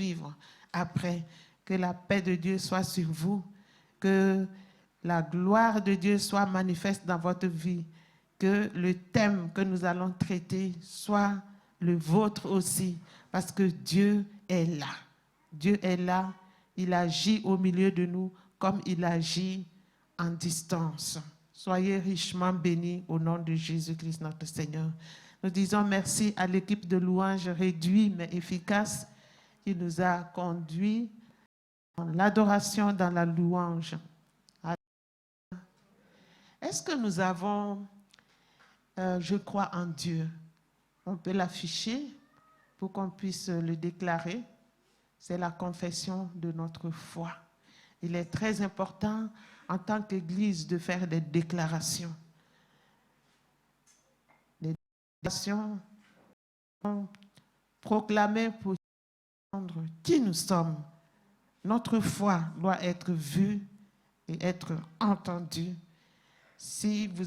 suivre après. Que la paix de Dieu soit sur vous, que la gloire de Dieu soit manifeste dans votre vie, que le thème que nous allons traiter soit le vôtre aussi, parce que Dieu est là. Dieu est là, il agit au milieu de nous comme il agit en distance. Soyez richement bénis au nom de Jésus-Christ notre Seigneur. Nous disons merci à l'équipe de louanges réduite mais efficace qui nous a conduits dans l'adoration, dans la louange. Est-ce que nous avons, je crois en Dieu? On peut l'afficher pour qu'on puisse le déclarer. C'est la confession de notre foi. Il est très important en tant qu'Église de faire des déclarations. Des déclarations proclamées pour comprendre qui nous sommes. Notre foi doit être vue et être entendue. Si vous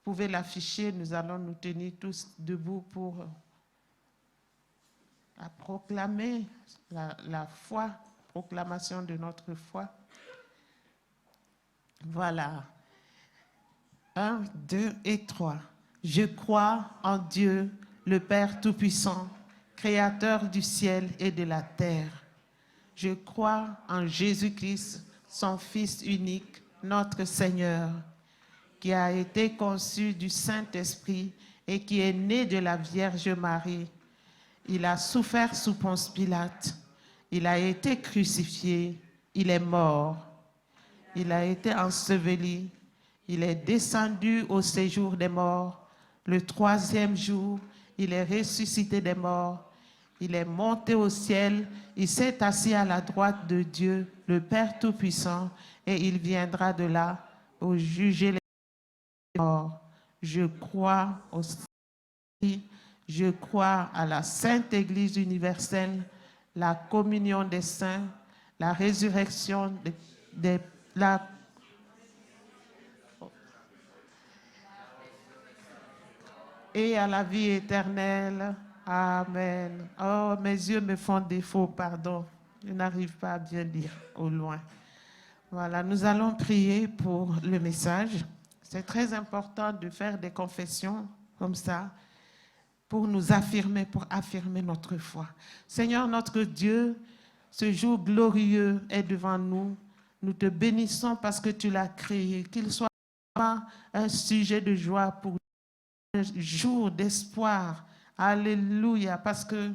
pouvez l'afficher, nous allons nous tenir tous debout pour proclamer la foi, proclamation de notre foi. Voilà. 1, 2 et 3. Je crois en Dieu, le Père Tout-Puissant, Créateur du ciel et de la terre. Je crois en Jésus-Christ, son Fils unique, notre Seigneur, qui a été conçu du Saint-Esprit et qui est né de la Vierge Marie. Il a souffert sous Ponce Pilate. Il a été crucifié. Il est mort. Il a été enseveli. Il est descendu au séjour des morts. Le 3e jour, il est ressuscité des morts. Il est monté au ciel. Il s'est assis à la droite de Dieu, le Père Tout-Puissant, et il viendra de là pour juger les morts. Je crois au Saint-Esprit. Je crois à la Sainte Église universelle, la communion des saints, la résurrection et à la vie éternelle. Amen. Oh, mes yeux me font défaut, pardon. Je n'arrive pas à bien lire au loin. Voilà, nous allons prier pour le message. C'est très important de faire des confessions comme ça, pour nous affirmer, pour affirmer notre foi. Seigneur notre Dieu, ce jour glorieux est devant nous. Nous te bénissons parce que tu l'as créé, qu'il soit un sujet de joie pour un jour d'espoir. Alléluia, parce que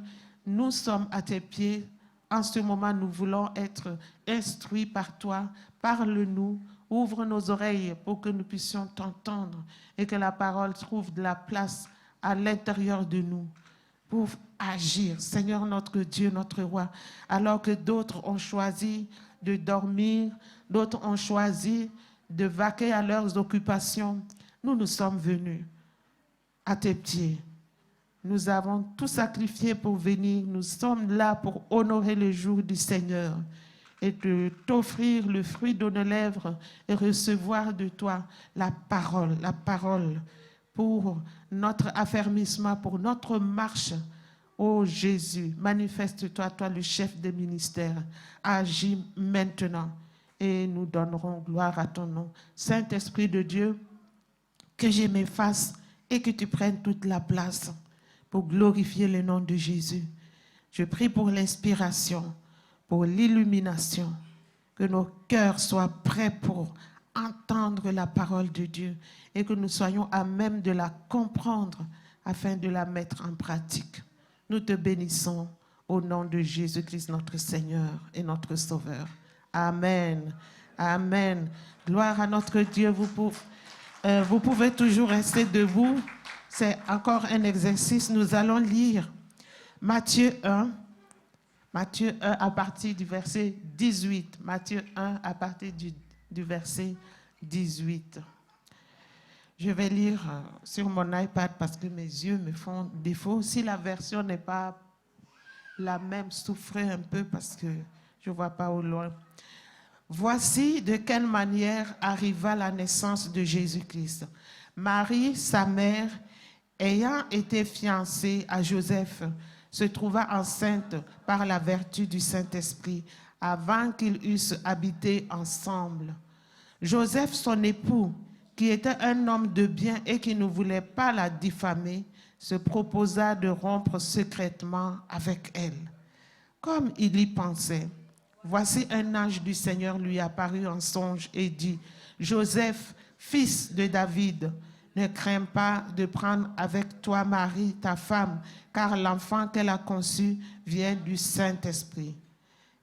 nous sommes à tes pieds. En ce moment, nous voulons être instruits par toi. Parle-nous, ouvre nos oreilles pour que nous puissions t'entendre et que la parole trouve de la place à l'intérieur de nous pour agir. Seigneur notre Dieu, notre roi, alors que d'autres ont choisi de dormir, d'autres ont choisi de vaquer à leurs occupations, nous sommes venus à tes pieds. Nous avons tout sacrifié pour venir. Nous sommes là pour honorer le jour du Seigneur et de t'offrir le fruit de nos lèvres et recevoir de toi la parole pour notre affermissement, pour notre marche. Ô Jésus, manifeste-toi, toi le chef des ministères. Agis maintenant et nous donnerons gloire à ton nom. Saint-Esprit de Dieu, que je m'efface et que tu prennes toute la place pour glorifier le nom de Jésus. Je prie pour l'inspiration, pour l'illumination, que nos cœurs soient prêts pour entendre la parole de Dieu et que nous soyons à même de la comprendre afin de la mettre en pratique. Nous te bénissons au nom de Jésus-Christ, notre Seigneur et notre Sauveur. Amen. Amen. Gloire à notre Dieu. Vous pouvez toujours rester debout. C'est encore un exercice. Nous allons lire Matthieu 1 à partir du verset 18. Matthieu 1 à partir du verset 18. Je vais lire sur mon iPad parce que mes yeux me font défaut. Si la version n'est pas la même, souffrez un peu parce que je ne vois pas au loin. Voici de quelle manière arriva la naissance de Jésus-Christ. Marie, sa mère, ayant été fiancée à Joseph, se trouva enceinte par la vertu du Saint-Esprit avant qu'ils eussent habité ensemble. Joseph, son époux, qui était un homme de bien et qui ne voulait pas la diffamer, se proposa de rompre secrètement avec elle. Comme il y pensait, voici un ange du Seigneur lui apparut en songe et dit, « Joseph, fils de David, ne crains pas de prendre avec toi Marie, ta femme, car l'enfant qu'elle a conçu vient du Saint-Esprit.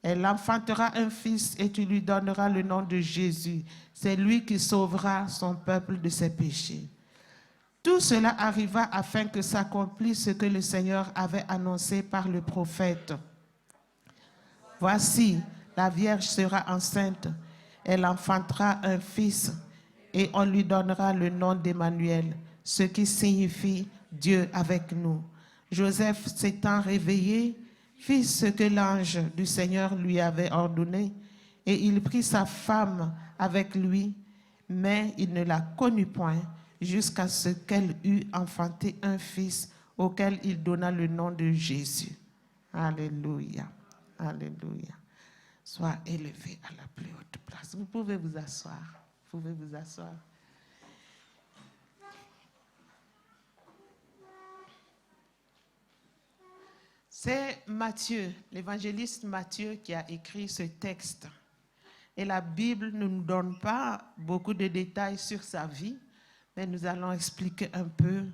Elle enfantera un fils et tu lui donneras le nom de Jésus. C'est lui qui sauvera son peuple de ses péchés. » Tout cela arriva afin que s'accomplisse ce que le Seigneur avait annoncé par le prophète. « Voici, la Vierge sera enceinte, elle enfantera un fils et on lui donnera le nom d'Emmanuel, ce qui signifie Dieu avec nous. » Joseph s'étant réveillé, fit ce que l'ange du Seigneur lui avait ordonné, et il prit sa femme avec lui, mais il ne la connut point jusqu'à ce qu'elle eût enfanté un fils auquel il donna le nom de Jésus. Alléluia, alléluia. Sois élevé à la plus haute place. Vous pouvez vous asseoir. Vous pouvez vous asseoir. C'est Matthieu, l'évangéliste Matthieu, qui a écrit ce texte. Et la Bible ne nous donne pas beaucoup de détails sur sa vie, mais nous allons expliquer un peu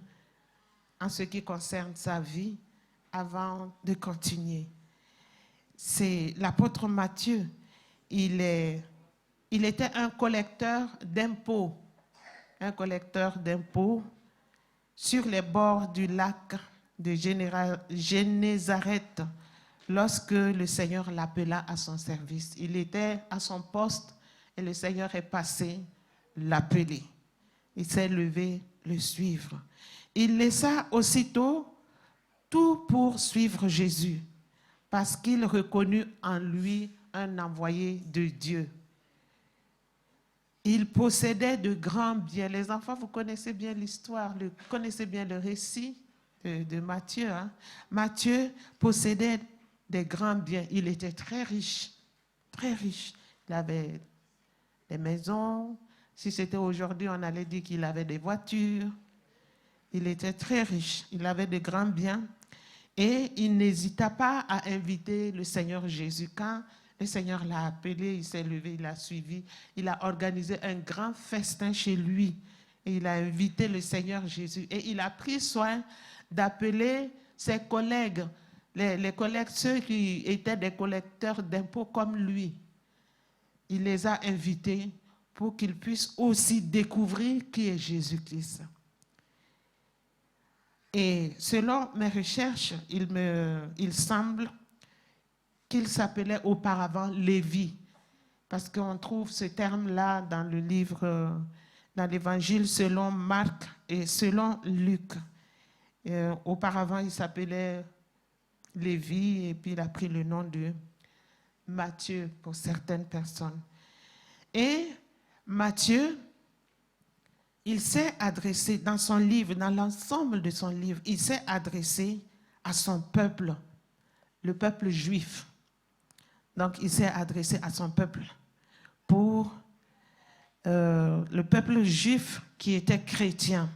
en ce qui concerne sa vie avant de continuer. C'est l'apôtre Matthieu. Il était un collecteur d'impôts sur les bords du lac de Génézareth lorsque le Seigneur l'appela à son service. Il était à son poste et le Seigneur est passé l'appeler. Il s'est levé le suivre. Il laissa aussitôt tout pour suivre Jésus parce qu'il reconnut en lui un envoyé de Dieu. Il possédait de grands biens. Les enfants, vous connaissez bien l'histoire, connaissez bien le récit de Matthieu. Hein? Matthieu possédait des grands biens. Il était très riche, très riche. Il avait des maisons. Si c'était aujourd'hui, on allait dire qu'il avait des voitures. Il était très riche. Il avait de grands biens. Et il n'hésita pas à inviter le Seigneur Jésus. Quand le Seigneur l'a appelé, il s'est levé, il l'a suivi. Il a organisé un grand festin chez lui. Et il a invité le Seigneur Jésus. Et il a pris soin d'appeler ses collègues, les collègues, ceux qui étaient des collecteurs d'impôts comme lui. Il les a invités pour qu'ils puissent aussi découvrir qui est Jésus-Christ. Et selon mes recherches, il semble qu'il s'appelait auparavant Lévi, parce qu'on trouve ce terme-là dans le livre, dans l'Évangile selon Marc et selon Luc. Auparavant, il s'appelait Lévi et puis il a pris le nom de Matthieu pour certaines personnes. Et Matthieu, il s'est adressé dans son livre, dans l'ensemble de son livre, il s'est adressé à son peuple, le peuple juif. Donc, il s'est adressé à son peuple pour le peuple juif qui était chrétien.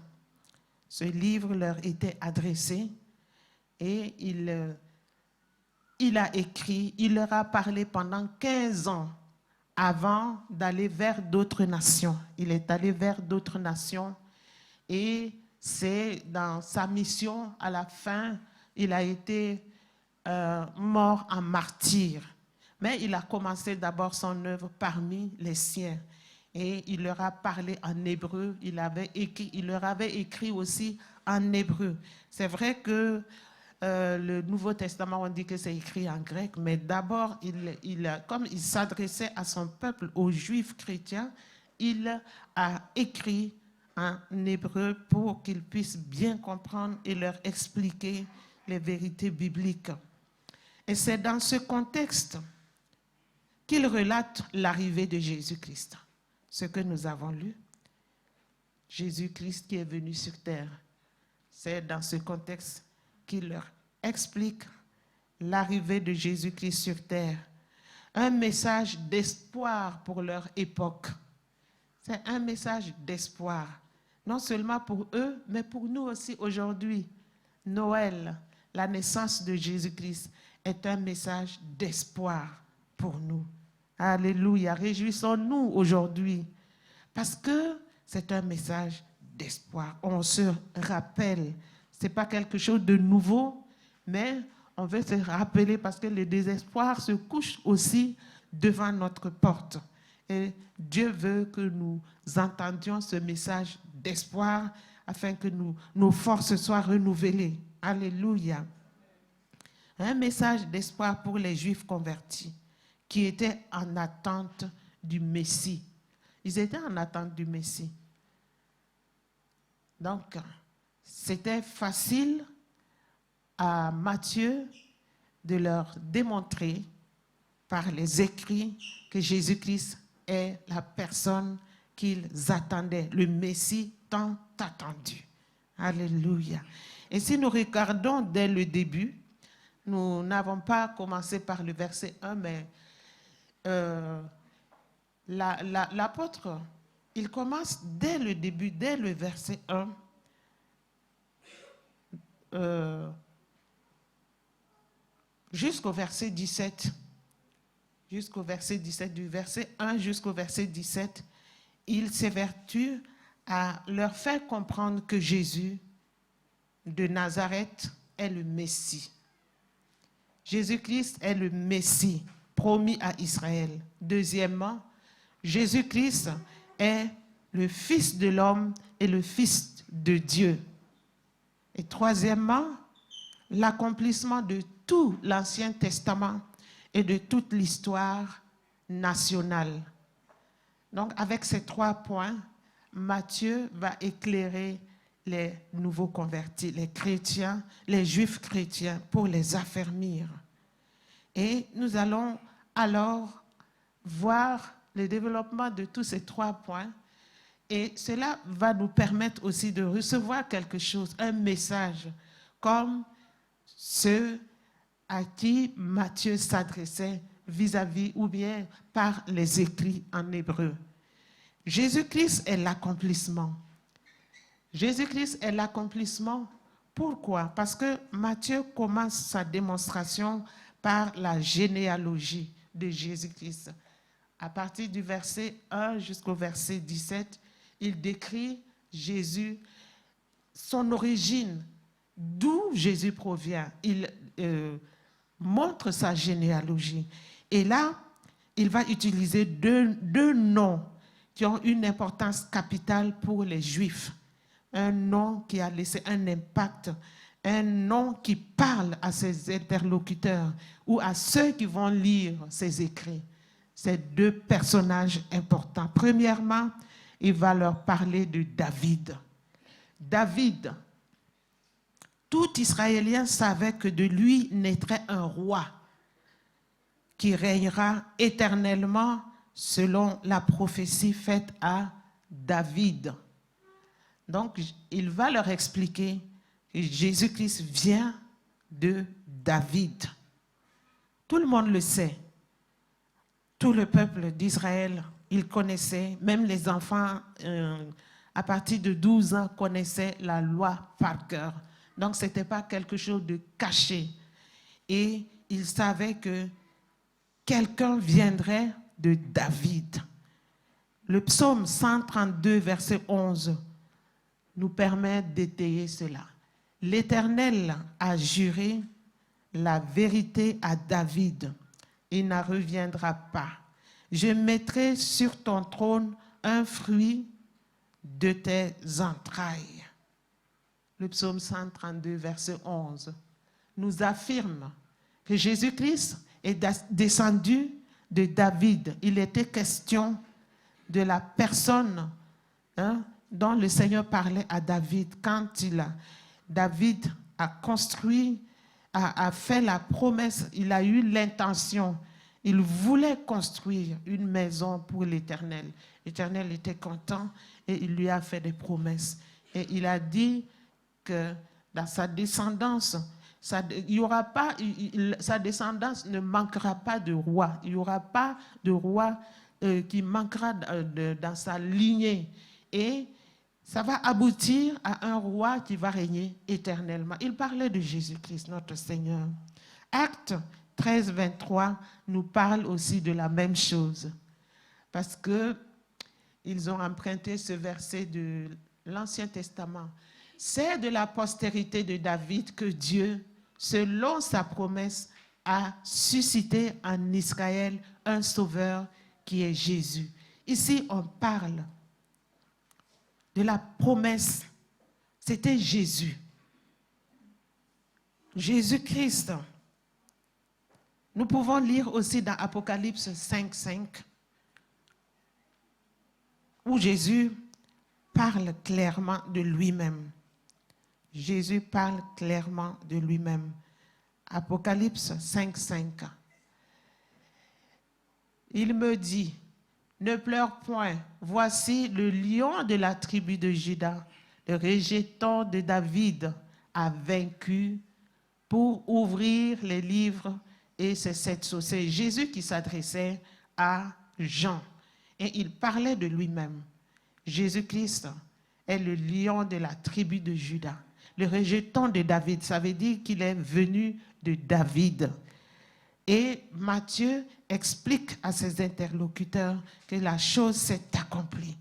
Ce livre leur était adressé et il a écrit, il leur a parlé pendant 15 ans avant d'aller vers d'autres nations. Il est allé vers d'autres nations et c'est dans sa mission, à la fin, il a été mort en martyr. Mais il a commencé d'abord son œuvre parmi les siens. Et il leur a parlé en hébreu, il leur avait écrit aussi en hébreu. C'est vrai que le Nouveau Testament, on dit que c'est écrit en grec, mais d'abord, comme il s'adressait à son peuple, aux Juifs chrétiens, il a écrit en hébreu pour qu'ils puissent bien comprendre et leur expliquer les vérités bibliques. Et c'est dans ce contexte qu'il relate l'arrivée de Jésus-Christ. Ce que nous avons lu, Jésus-Christ qui est venu sur terre, c'est dans ce contexte qu'il leur explique l'arrivée de Jésus-Christ sur terre. Un message d'espoir pour leur époque. C'est un message d'espoir, non seulement pour eux, mais pour nous aussi aujourd'hui. Noël, la naissance de Jésus-Christ, est un message d'espoir pour nous. Alléluia, réjouissons-nous aujourd'hui, parce que c'est un message d'espoir. On se rappelle, ce n'est pas quelque chose de nouveau, mais on veut se rappeler parce que le désespoir se couche aussi devant notre porte. Et Dieu veut que nous entendions ce message d'espoir afin que nos forces soient renouvelées. Alléluia. Un message d'espoir pour les Juifs convertis qui étaient en attente du Messie. Ils étaient en attente du Messie. Donc, c'était facile à Matthieu de leur démontrer par les écrits que Jésus-Christ est la personne qu'ils attendaient, le Messie tant attendu. Alléluia. Et si nous regardons dès le début, nous n'avons pas commencé par le verset 1, mais l'apôtre, il commence dès le début, dès le verset 1, jusqu'au verset 17. Jusqu'au verset 17, du verset 1 jusqu'au verset 17, il s'évertue à leur faire comprendre que Jésus de Nazareth est le Messie. Jésus-Christ est le Messie promis à Israël. Deuxièmement, Jésus-Christ est le Fils de l'homme et le Fils de Dieu. Et troisièmement, l'accomplissement de tout l'Ancien Testament et de toute l'histoire nationale. Donc, avec ces 3 points, Matthieu va éclairer les nouveaux convertis, les chrétiens, les juifs chrétiens, pour les affermir. Et nous allons alors voir le développement de tous ces 3 points. Et cela va nous permettre aussi de recevoir quelque chose, un message, comme ceux à qui Matthieu s'adressait vis-à-vis ou bien par les écrits en hébreu. Jésus-Christ est l'accomplissement. Jésus-Christ est l'accomplissement. Pourquoi? Parce que Matthieu commence sa démonstration par la généalogie de Jésus-Christ. À partir du verset 1 jusqu'au verset 17, il décrit Jésus, son origine, d'où Jésus provient. Il montre sa généalogie. Et là, il va utiliser deux noms qui ont une importance capitale pour les Juifs. Un nom qui a laissé un impact, un nom qui parle à ses interlocuteurs ou à ceux qui vont lire ses écrits. Ces 2 personnages importants. Premièrement, il va leur parler de David. David, tout Israélien savait que de lui naîtrait un roi qui régnera éternellement selon la prophétie faite à David. Donc, il va leur expliquer que Jésus-Christ vient de David. Tout le monde le sait. Tout le peuple d'Israël, il connaissait, même les enfants à partir de 12 ans connaissaient la loi par cœur. Donc, ce n'était pas quelque chose de caché. Et ils savaient que quelqu'un viendrait de David. Le psaume 132, verset 11, nous permet d'étayer cela. L'Éternel a juré la vérité à David. Il n'en reviendra pas. Je mettrai sur ton trône un fruit de tes entrailles. Le psaume 132, verset 11, nous affirme que Jésus-Christ est descendu de David. Il était question de la personne dont le Seigneur parlait à David quand David a construit, a fait la promesse, il a eu l'intention, il voulait construire une maison pour l'Éternel. L'Éternel était content et il lui a fait des promesses. Et il a dit que dans sa descendance, il y aura pas, sa descendance ne manquera pas de roi. Il n'y aura pas de roi qui manquera dans sa lignée. Et ça va aboutir à un roi qui va régner éternellement. Il parlait de Jésus-Christ, notre Seigneur. Acte 13, 23 nous parle aussi de la même chose. Parce qu'ils ont emprunté ce verset de l'Ancien Testament. C'est de la postérité de David que Dieu, selon sa promesse, a suscité en Israël un sauveur qui est Jésus. Ici, on parle de la promesse. C'était Jésus. Jésus-Christ. Nous pouvons lire aussi dans Apocalypse 5, 5, où Jésus parle clairement de lui-même. Jésus parle clairement de lui-même. Apocalypse 5, 5. Il me dit, ne pleure point, voici le lion de la tribu de Juda, le rejeton de David, a vaincu pour ouvrir les livres et c'est cette chose. C'est Jésus qui s'adressait à Jean et il parlait de lui-même. Jésus-Christ est le lion de la tribu de Juda, le rejeton de David. Ça veut dire qu'il est venu de David. Et Matthieu explique à ses interlocuteurs que la chose s'est accomplie.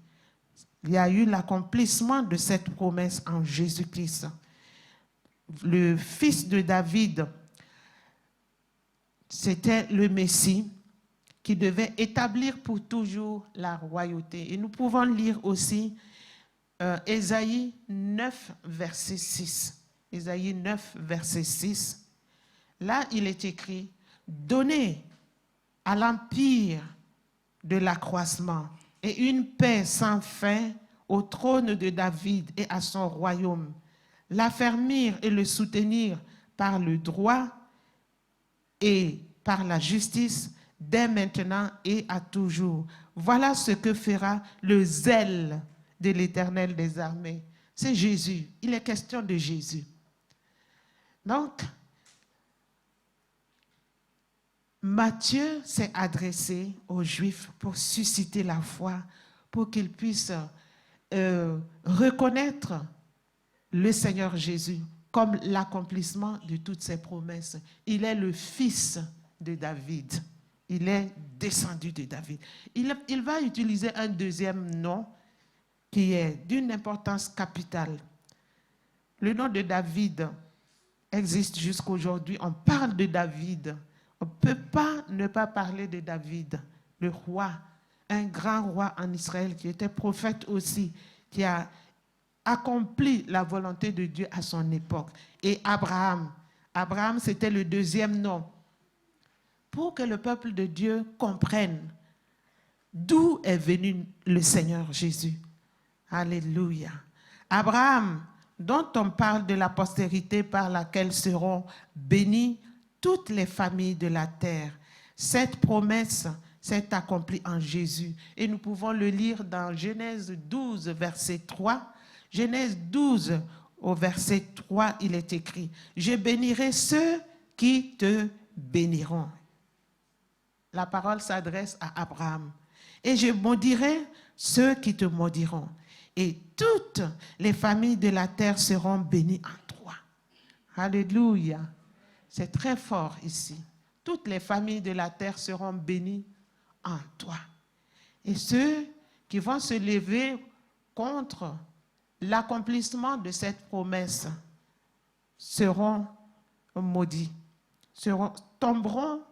Il y a eu l'accomplissement de cette promesse en Jésus-Christ. Le fils de David, c'était le Messie qui devait établir pour toujours la royauté. Et nous pouvons lire aussi Ésaïe 9, verset 6. Ésaïe 9, verset 6. Là, il est écrit, « Donnez à l'empire de l'accroissement et une paix sans fin au trône de David et à son royaume, l'affermir et le soutenir par le droit et par la justice, dès maintenant et à toujours. Voilà ce que fera le zèle de l'Éternel des armées. » C'est Jésus. Il est question de Jésus. Donc, Matthieu s'est adressé aux Juifs pour susciter la foi, pour qu'ils puissent reconnaître le Seigneur Jésus comme l'accomplissement de toutes ses promesses. Il est le fils de David. Il est descendu de David. Il va utiliser un deuxième nom qui est d'une importance capitale. Le nom de David existe jusqu'aujourd'hui. On parle de David. On ne peut pas ne pas parler de David, le roi, un grand roi en Israël qui était prophète aussi, qui a accompli la volonté de Dieu à son époque. Et Abraham. Abraham, c'était le deuxième nom. Pour que le peuple de Dieu comprenne d'où est venu le Seigneur Jésus. Alléluia. Abraham, dont on parle de la postérité par laquelle seront bénies toutes les familles de la terre. Cette promesse s'est accomplie en Jésus. Et nous pouvons le lire dans Genèse 12, verset 3. Genèse 12, au verset 3, il est écrit, « Je bénirai ceux qui te béniront. » La parole s'adresse à Abraham. « Et je maudirai ceux qui te maudiront. Et toutes les familles de la terre seront bénies en toi. » Alléluia. C'est très fort ici. Toutes les familles de la terre seront bénies en toi. Et ceux qui vont se lever contre l'accomplissement de cette promesse seront maudits, tomberont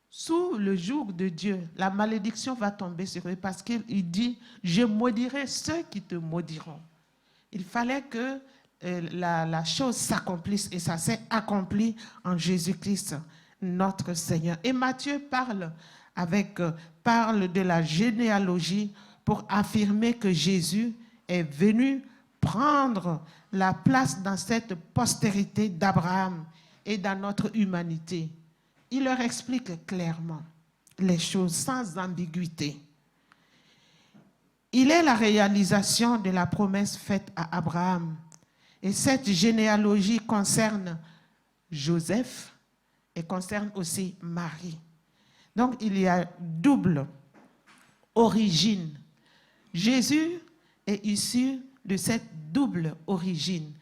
sous le joug de Dieu. La malédiction va tomber sur eux parce qu'il dit « Je maudirai ceux qui te maudiront ». Il fallait que la chose s'accomplisse et ça s'est accompli en Jésus-Christ, notre Seigneur. Et Matthieu parle de la généalogie pour affirmer que Jésus est venu prendre la place dans cette postérité d'Abraham et dans notre humanité. Il leur explique clairement les choses sans ambiguïté. Il est la réalisation de la promesse faite à Abraham. Et cette généalogie concerne Joseph et concerne aussi Marie. Donc, il y a double origine. Jésus est issu de cette double origine.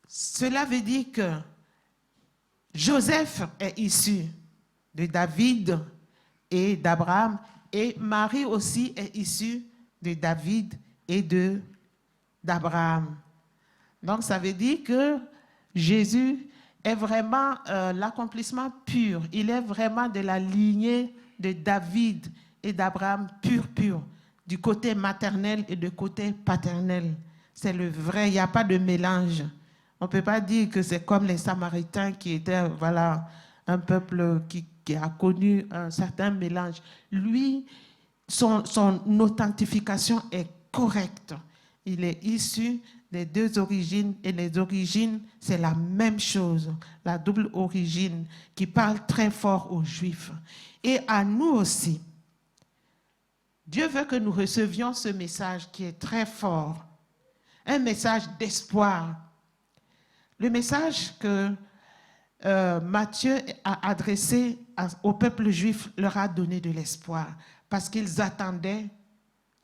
Cela veut dire que Joseph est issu de David et d'Abraham, et Marie aussi est issue de David et d'Abraham. Donc, ça veut dire que Jésus est vraiment l'accomplissement pur. Il est vraiment de la lignée de David et d'Abraham pur, du côté maternel et du côté paternel. C'est le vrai, il n'y a pas de mélange. On ne peut pas dire que c'est comme les Samaritains qui étaient, voilà, un peuple qui a connu un certain mélange. Lui, son authentification est correcte. Il est issu des deux origines, et les origines, c'est la même chose, la double origine qui parle très fort aux Juifs. Et à nous aussi, Dieu veut que nous recevions ce message qui est très fort, un message d'espoir. Le message que Matthieu a adressé au peuple juif leur a donné de l'espoir parce qu'ils attendaient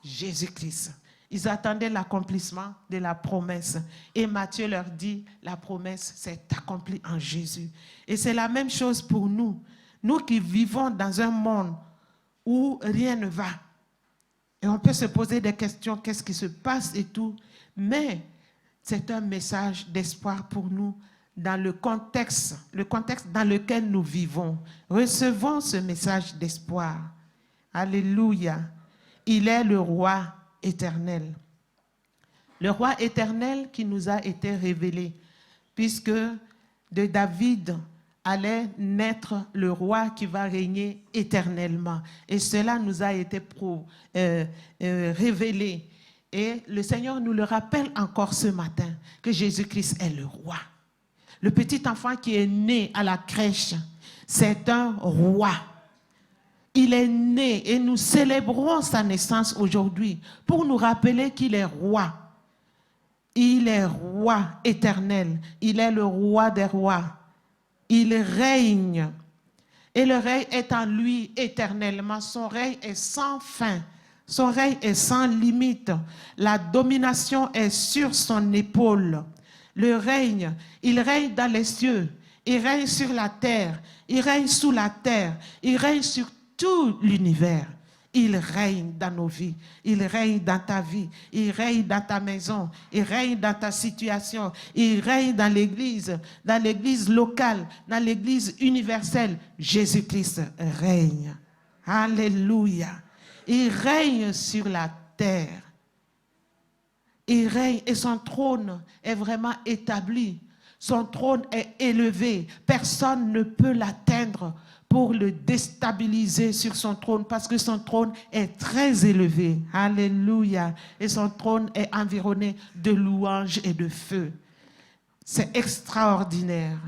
Jésus-Christ. Ils attendaient l'accomplissement de la promesse. Et Matthieu leur dit, la promesse s'est accomplie en Jésus. Et c'est la même chose pour nous. Nous qui vivons dans un monde où rien ne va. Et on peut se poser des questions, qu'est-ce qui se passe et tout. Mais c'est un message d'espoir pour nous dans le contexte dans lequel nous vivons. Recevons ce message d'espoir. Alléluia. Il est le roi éternel. Le roi éternel qui nous a été révélé, puisque de David allait naître le roi qui va régner éternellement. Et cela nous a été révélé. Et le Seigneur nous le rappelle encore ce matin, que Jésus-Christ est le roi. Le petit enfant qui est né à la crèche, c'est un roi. Il est né et nous célébrons sa naissance aujourd'hui pour nous rappeler qu'il est roi. Il est roi éternel. Il est le roi des rois. Il règne. Et le règne est en lui éternellement. Son règne est sans fin. Son règne est sans limite. La domination est sur son épaule. Le règne, il règne dans les cieux. Il règne sur la terre. Il règne sous la terre. Il règne sur tout l'univers. Il règne dans nos vies. Il règne dans ta vie. Il règne dans ta maison. Il règne dans ta situation. Il règne dans l'église locale, dans l'église universelle. Jésus-Christ règne. Alléluia. Il règne sur la terre. Il règne et son trône est vraiment établi. Son trône est élevé. Personne ne peut l'atteindre pour le déstabiliser sur son trône parce que son trône est très élevé. Alléluia. Et son trône est environné de louanges et de feu. C'est extraordinaire.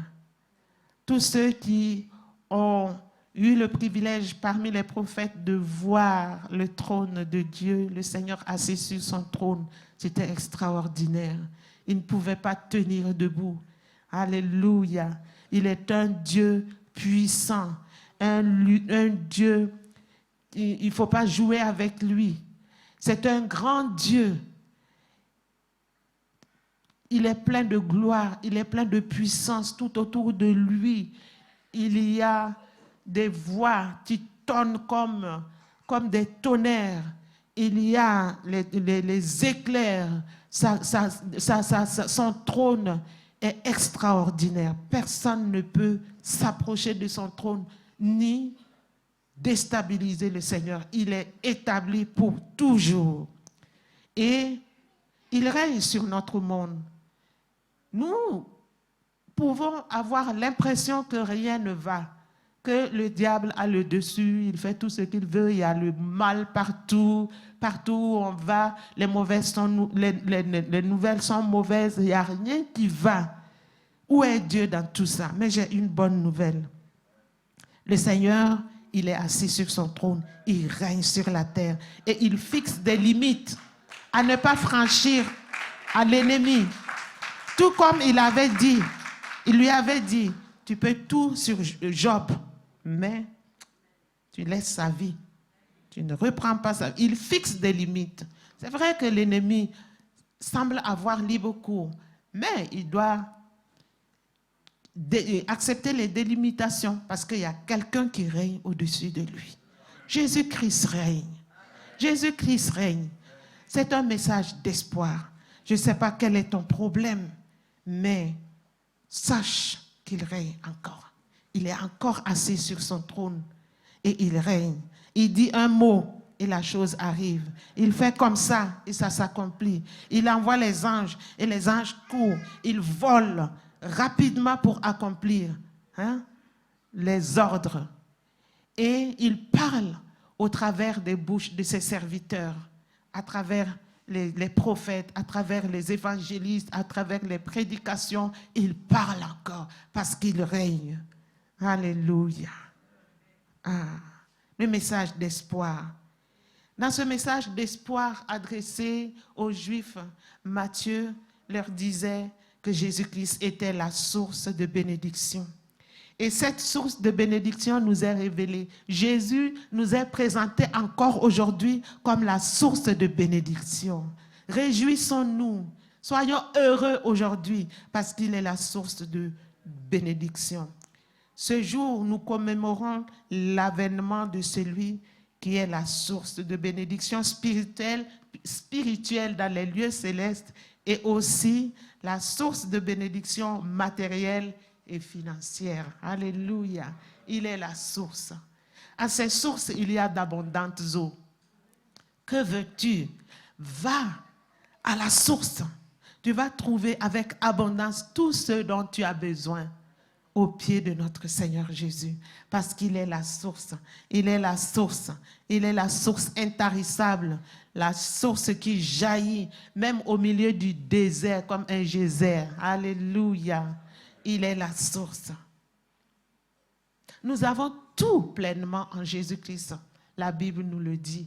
Tous ceux qui ont eu le privilège parmi les prophètes de voir le trône de Dieu, le Seigneur assis sur son trône, c'était extraordinaire. Il ne pouvait pas tenir debout. Alléluia. Il est un Dieu puissant, un Dieu, il ne faut pas jouer avec lui. C'est un grand Dieu. Il est plein de gloire, il est plein de puissance tout autour de lui. Il y a des voix qui tonnent comme des tonnerres. Il y a les éclairs. Son trône est extraordinaire. Personne ne peut s'approcher de son trône ni déstabiliser le Seigneur. Il est établi pour toujours. Et il règne sur notre monde. Nous pouvons avoir l'impression que rien ne va, que le diable a le dessus, il fait tout ce qu'il veut, il y a le mal partout, partout où on va, les nouvelles sont mauvaises, il n'y a rien qui va. Où est Dieu dans tout ça? Mais j'ai une bonne nouvelle. Le Seigneur, il est assis sur son trône, il règne sur la terre et il fixe des limites à ne pas franchir à l'ennemi. Tout comme il avait dit Il lui avait dit, tu peux tout sur Job, mais tu laisses sa vie. Tu ne reprends pas sa vie. Il fixe des limites. C'est vrai que l'ennemi semble avoir libre cours, mais il doit accepter les délimitations parce qu'il y a quelqu'un qui règne au-dessus de lui. Jésus-Christ règne. Jésus-Christ règne. C'est un message d'espoir. Je ne sais pas quel est ton problème, mais sache qu'il règne encore. Il est encore assis sur son trône et il règne. Il dit un mot et la chose arrive. Il fait comme ça et ça s'accomplit. Il envoie les anges et les anges courent. Ils volent rapidement pour accomplir les ordres. Et il parle au travers des bouches de ses serviteurs, à travers les prophètes, à travers les évangélistes, à travers les prédications. Il parle encore parce qu'il règne. Alléluia. Le message d'espoir. Dans ce message d'espoir adressé aux Juifs, Matthieu leur disait que Jésus-Christ était la source de bénédiction. Et cette source de bénédiction nous est révélée. Jésus nous est présenté encore aujourd'hui comme la source de bénédiction. Réjouissons-nous, soyons heureux aujourd'hui parce qu'il est la source de bénédiction. Ce jour, nous commémorons l'avènement de celui qui est la source de bénédiction spirituelle dans les lieux célestes et aussi la source de bénédiction matérielle et financière. Alléluia. Il est la source. À ces sources, il y a d'abondantes eaux. Que veux-tu? Va à la source. Tu vas trouver avec abondance tout ce dont tu as besoin au pied de notre Seigneur Jésus, parce qu'il est la source. Il est la source. Il est la source intarissable, la source qui jaillit même au milieu du désert comme un geyser. Alléluia. Il est la source. Nous avons tout pleinement en Jésus-Christ. La Bible nous le dit.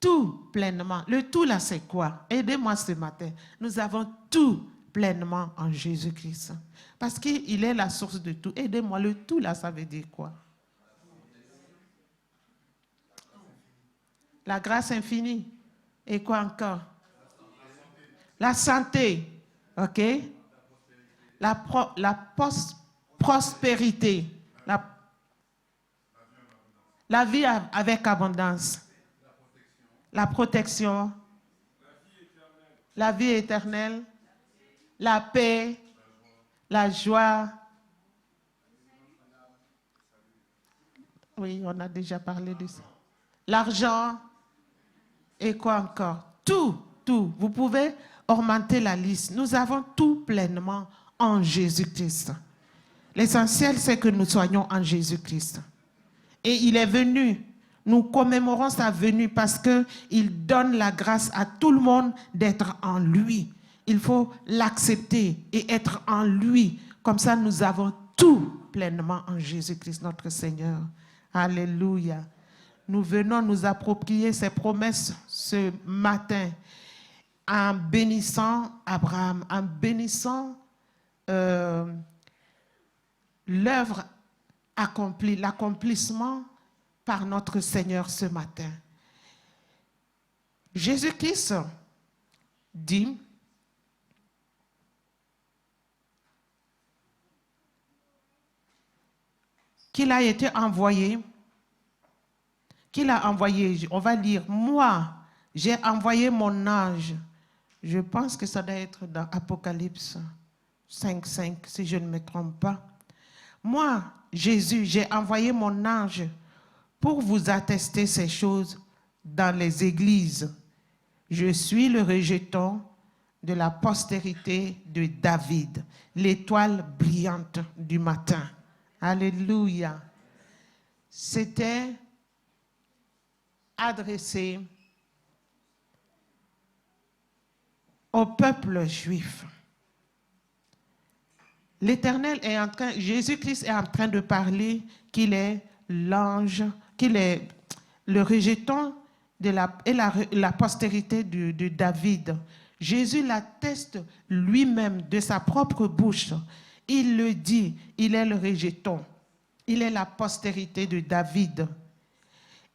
Tout pleinement. Le tout là, c'est quoi? Aidez-moi ce matin. Nous avons tout pleinement en Jésus-Christ. Parce qu'il est la source de tout. Aidez-moi, le tout là, ça veut dire quoi? La grâce infinie. Et quoi encore? La santé. OK? La prospérité. La vie avec abondance. La protection. La vie éternelle. La paix. La joie. Oui, on a déjà parlé de ça. L'argent. Et quoi encore? Tout. Vous pouvez augmenter la liste. Nous avons tout pleinement en Jésus-Christ. L'essentiel, c'est que nous soyons en Jésus-Christ. Et il est venu. Nous commémorons sa venue parce qu'il donne la grâce à tout le monde d'être en lui. Il faut l'accepter et être en lui. Comme ça, nous avons tout pleinement en Jésus-Christ, notre Seigneur. Alléluia. Nous venons nous approprier ces promesses ce matin en bénissant Abraham, en bénissant l'œuvre accomplie, l'accomplissement par notre Seigneur ce matin. Jésus-Christ dit qu'il a été envoyé, on va lire, moi, j'ai envoyé mon ange. Je pense que ça doit être dans Apocalypse 5:5, si je ne me trompe pas. Moi, Jésus, j'ai envoyé mon ange pour vous attester ces choses dans les églises. Je suis le rejeton de la postérité de David, l'étoile brillante du matin. Alléluia. C'était adressé au peuple juif. L'Éternel est en train, Jésus-Christ est en train de parler qu'il est l'ange, qu'il est le rejeton de la postérité de David. Jésus l'atteste lui-même de sa propre bouche. Il le dit, il est le rejeton. Il est la postérité de David.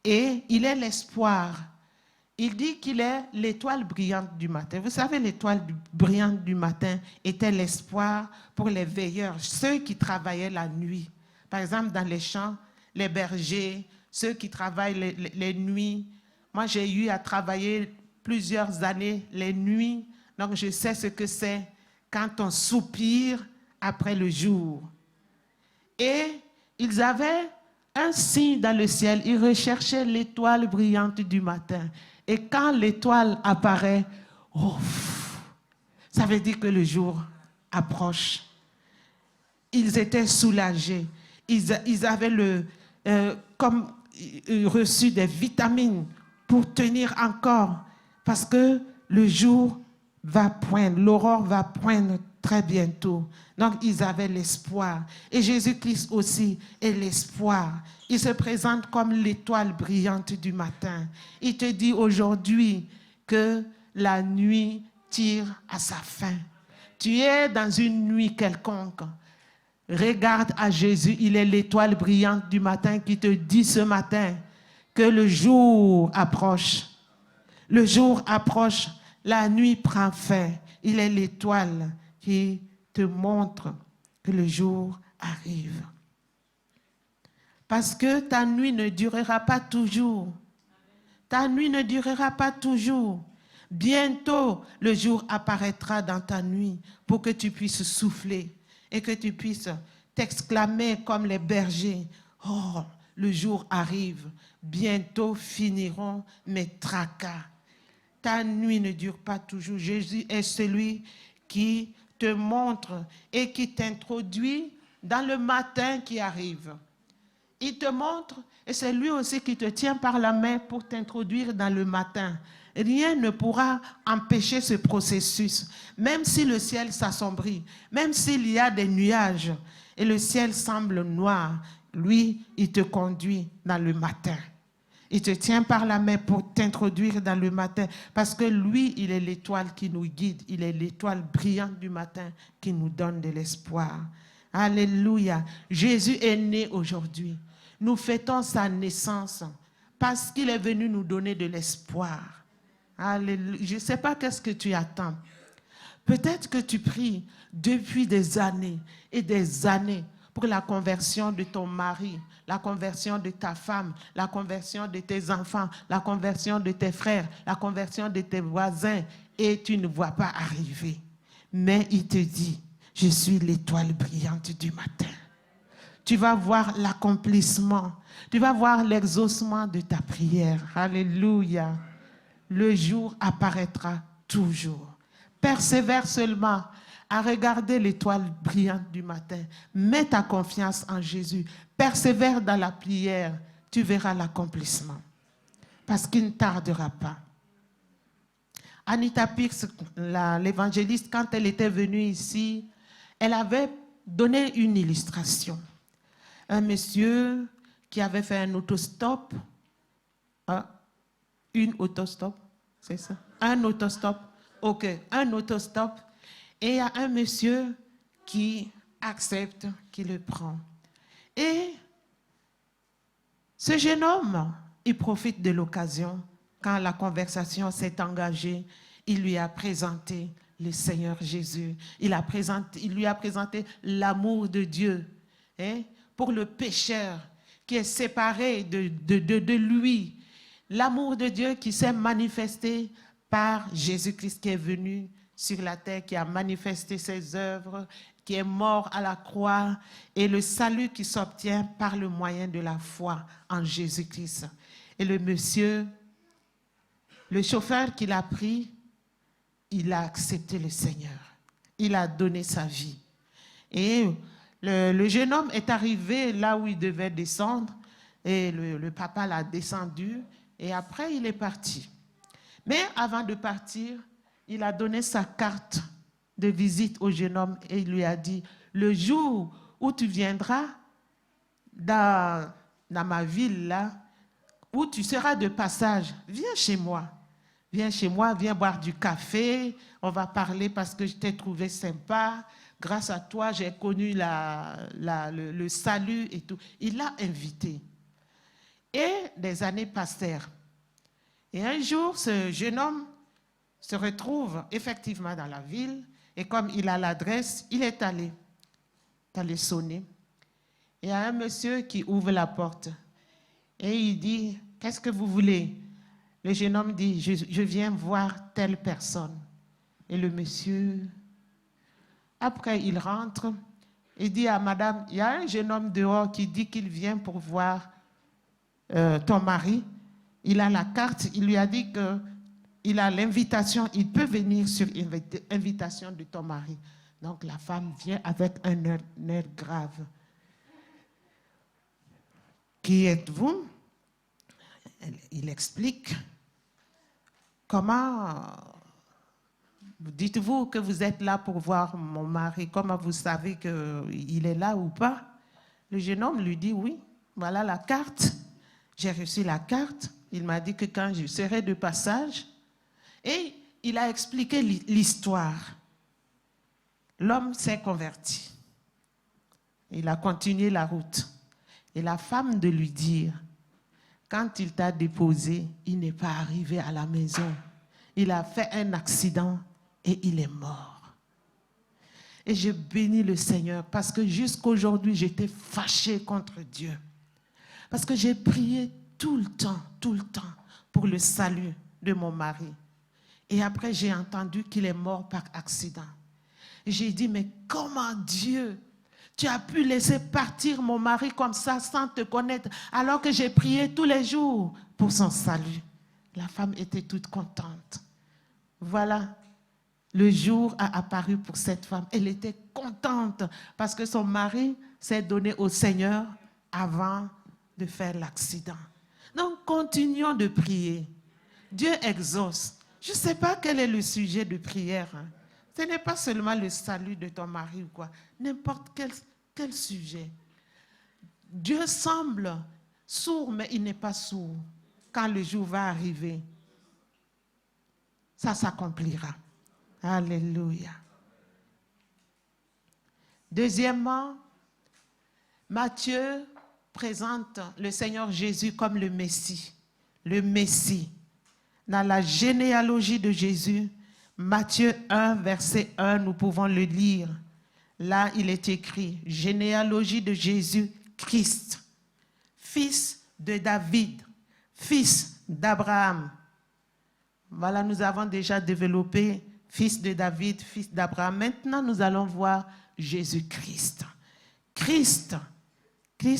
Et il est l'espoir. Il dit qu'il est l'étoile brillante du matin. Vous savez, l'étoile brillante du matin était l'espoir pour les veilleurs, ceux qui travaillaient la nuit. Par exemple, dans les champs, les bergers, ceux qui travaillent les nuits. Moi, j'ai eu à travailler plusieurs années les nuits, donc je sais ce que c'est quand on soupire après le jour. Et ils avaient un signe dans le ciel, ils recherchaient l'étoile brillante du matin. Et quand l'étoile apparaît, ça veut dire que le jour approche. Ils étaient soulagés. Ils avaient comme reçu des vitamines pour tenir encore, parce que le jour va poindre, l'aurore va poindre très bientôt. Donc, ils avaient l'espoir. Et Jésus-Christ aussi est l'espoir. Il se présente comme l'étoile brillante du matin. Il te dit aujourd'hui que la nuit tire à sa fin. Tu es dans une nuit quelconque. Regarde à Jésus, il est l'étoile brillante du matin qui te dit ce matin que le jour approche. Le jour approche, la nuit prend fin. Il est l'étoile qui te montre que le jour arrive. Parce que ta nuit ne durera pas toujours. Ta nuit ne durera pas toujours. Bientôt, le jour apparaîtra dans ta nuit pour que tu puisses souffler et que tu puisses t'exclamer comme les bergers. Oh, le jour arrive. Bientôt finiront mes tracas. Ta nuit ne dure pas toujours. Jésus est celui qui te montre et qui t'introduit dans le matin qui arrive. Il te montre et c'est lui aussi qui te tient par la main pour t'introduire dans le matin. Rien ne pourra empêcher ce processus, même si le ciel s'assombrit, même s'il y a des nuages et le ciel semble noir, lui, il te conduit dans le matin. Il te tient par la main pour t'introduire dans le matin, parce que lui, il est l'étoile qui nous guide, il est l'étoile brillante du matin qui nous donne de l'espoir. Alléluia. Jésus est né aujourd'hui. Nous fêtons sa naissance parce qu'il est venu nous donner de l'espoir. Alléluia. Je ne sais pas qu'est-ce que tu attends. Peut-être que tu pries depuis des années et des années pour la conversion de ton mari, la conversion de ta femme, la conversion de tes enfants, la conversion de tes frères, la conversion de tes voisins, et tu ne vois pas arriver. Mais il te dit, je suis l'étoile brillante du matin. Tu vas voir l'accomplissement, tu vas voir l'exaucement de ta prière. Alléluia. Le jour apparaîtra toujours. Persévère seulement à regarder l'étoile brillante du matin. Mets ta confiance en Jésus. Persévère dans la prière. Tu verras l'accomplissement. Parce qu'il ne tardera pas. Anita Pierce, l'évangéliste, quand elle était venue ici, elle avait donné une illustration. Un monsieur qui avait fait un autostop, une autostop, c'est ça? Un autostop, ok, un autostop. Et il y a un monsieur qui accepte, qui le prend. Et ce jeune homme, il profite de l'occasion. Quand la conversation s'est engagée, il lui a présenté le Seigneur Jésus. Il lui a présenté l'amour de Dieu pour le pécheur qui est séparé de lui. L'amour de Dieu qui s'est manifesté par Jésus-Christ qui est venu sur la terre, qui a manifesté ses œuvres, qui est mort à la croix, et le salut qui s'obtient par le moyen de la foi en Jésus-Christ. Et le monsieur, le chauffeur qui l'a pris, il a accepté le Seigneur. Il a donné sa vie. Et le jeune homme est arrivé là où il devait descendre, et le papa l'a descendu, et après il est parti. Mais avant de partir, il a donné sa carte de visite au jeune homme et il lui a dit, le jour où tu viendras dans ma ville là, où tu seras de passage, viens chez moi. Viens chez moi, viens boire du café, on va parler parce que je t'ai trouvé sympa. grâce à toi, j'ai connu le salut et tout. Il l'a invité. Et des années passèrent. Et un jour, ce jeune homme se retrouve effectivement dans la ville. Et comme il a l'adresse, il est allé sonner. Et il y a un monsieur qui ouvre la porte. Et il dit, qu'est-ce que vous voulez? Le jeune homme dit, je viens voir telle personne. Et le monsieur, après il rentre, il dit à madame, il y a un jeune homme dehors qui dit qu'il vient pour voir ton mari. Il a la carte, il lui a dit qu'il a l'invitation, il peut venir sur invitation de ton mari. Donc la femme vient avec un air grave. Qui êtes-vous? Il explique. Comment dites-vous que vous êtes là pour voir mon mari? Comment vous savez qu'il est là ou pas? Le jeune homme lui dit oui, voilà la carte. J'ai reçu la carte. Il m'a dit que quand je serai de passage, et il a expliqué l'histoire. L'homme s'est converti. Il a continué la route. Et la femme de lui dire, quand il t'a déposé, il n'est pas arrivé à la maison. Il a fait un accident et il est mort. Et je bénis le Seigneur parce que jusqu'aujourd'hui, j'étais fâchée contre Dieu. Parce que j'ai prié tout le temps, pour le salut de mon mari. Et après, j'ai entendu qu'il est mort par accident. Et j'ai dit, mais comment Dieu, tu as pu laisser partir mon mari comme ça sans te connaître, alors que j'ai prié tous les jours pour son salut. La femme était toute contente. Voilà, le jour a apparu pour cette femme. Elle était contente parce que son mari s'est donné au Seigneur avant de faire l'accident. Donc, continuons de prier. Dieu exauce. Je ne sais pas quel est le sujet de prière. Ce n'est pas seulement le salut de ton mari ou quoi. N'importe quel sujet. Dieu semble sourd, mais il n'est pas sourd. Quand le jour va arriver, ça s'accomplira. Alléluia. Deuxièmement, Matthieu présente le Seigneur Jésus comme le Messie. Le Messie. Dans la généalogie de Jésus, Matthieu 1, verset 1, nous pouvons le lire. Là, il est écrit, généalogie de Jésus-Christ, fils de David, fils d'Abraham. Voilà, nous avons déjà développé fils de David, fils d'Abraham. Maintenant, nous allons voir Jésus-Christ. Christ,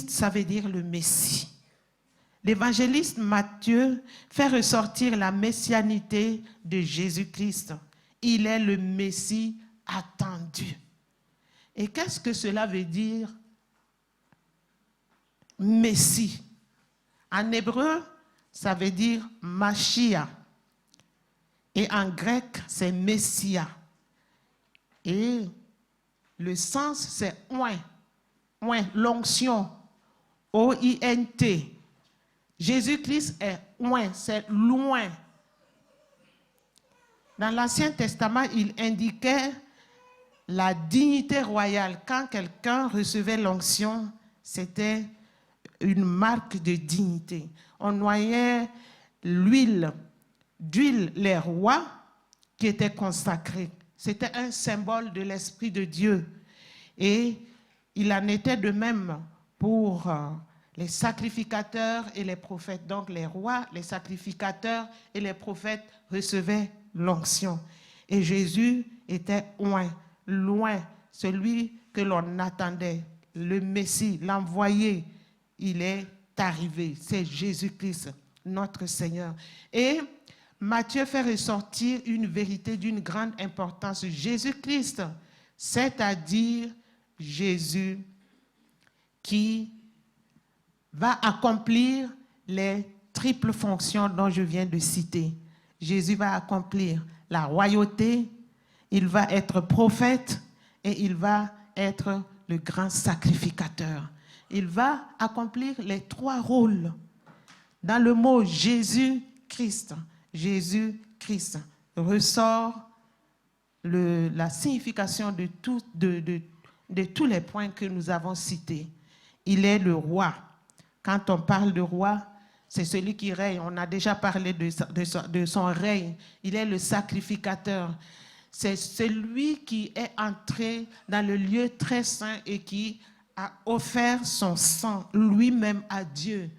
ça veut dire le Messie. L'évangéliste Matthieu fait ressortir la messianité de Jésus-Christ. Il est le Messie attendu. Et qu'est-ce que cela veut dire, Messie? En hébreu, ça veut dire Mashiach. Et en grec, c'est Messia. Et le sens, c'est oint, l'onction, O-I-N-T. Jésus-Christ est oint, c'est loin. Dans l'Ancien Testament, il indiquait la dignité royale. Quand quelqu'un recevait l'onction, c'était une marque de dignité. On noyait d'huile les rois qui étaient consacrés. C'était un symbole de l'Esprit de Dieu. Et il en était de même pour les sacrificateurs et les prophètes. Donc les rois, les sacrificateurs et les prophètes recevaient l'onction. Et Jésus était loin, celui que l'on attendait, le Messie, l'envoyé. Il est arrivé, c'est Jésus-Christ, notre Seigneur. Et Matthieu fait ressortir une vérité d'une grande importance. Jésus-Christ, c'est-à-dire Jésus qui va accomplir les triples fonctions dont je viens de citer. Jésus va accomplir la royauté, il va être prophète et il va être le grand sacrificateur. Il va accomplir les trois rôles. Dans le mot Jésus-Christ, Jésus-Christ ressort la signification de tous les points que nous avons cités. Il est le roi. Quand on parle de roi, c'est celui qui règne. On a déjà parlé de son règne. Il est le sacrificateur. C'est celui qui est entré dans le lieu très saint et qui a offert son sang lui-même à Dieu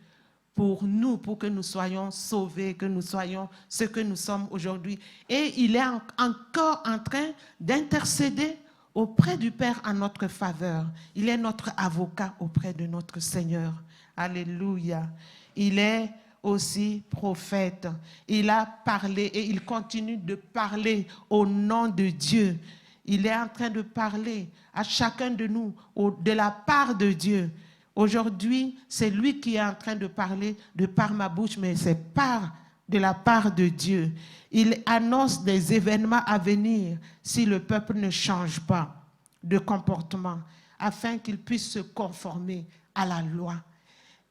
pour nous, pour que nous soyons sauvés, que nous soyons ce que nous sommes aujourd'hui. Et il est encore en train d'intercéder auprès du Père en notre faveur. Il est notre avocat auprès de notre Seigneur. Alléluia. Il est aussi prophète. Il a parlé et il continue de parler au nom de Dieu. Il est en train de parler à chacun de nous de la part de Dieu. Aujourd'hui, c'est lui qui est en train de parler de par ma bouche, mais c'est de la part de Dieu. Il annonce des événements à venir si le peuple ne change pas de comportement, afin qu'il puisse se conformer à la loi.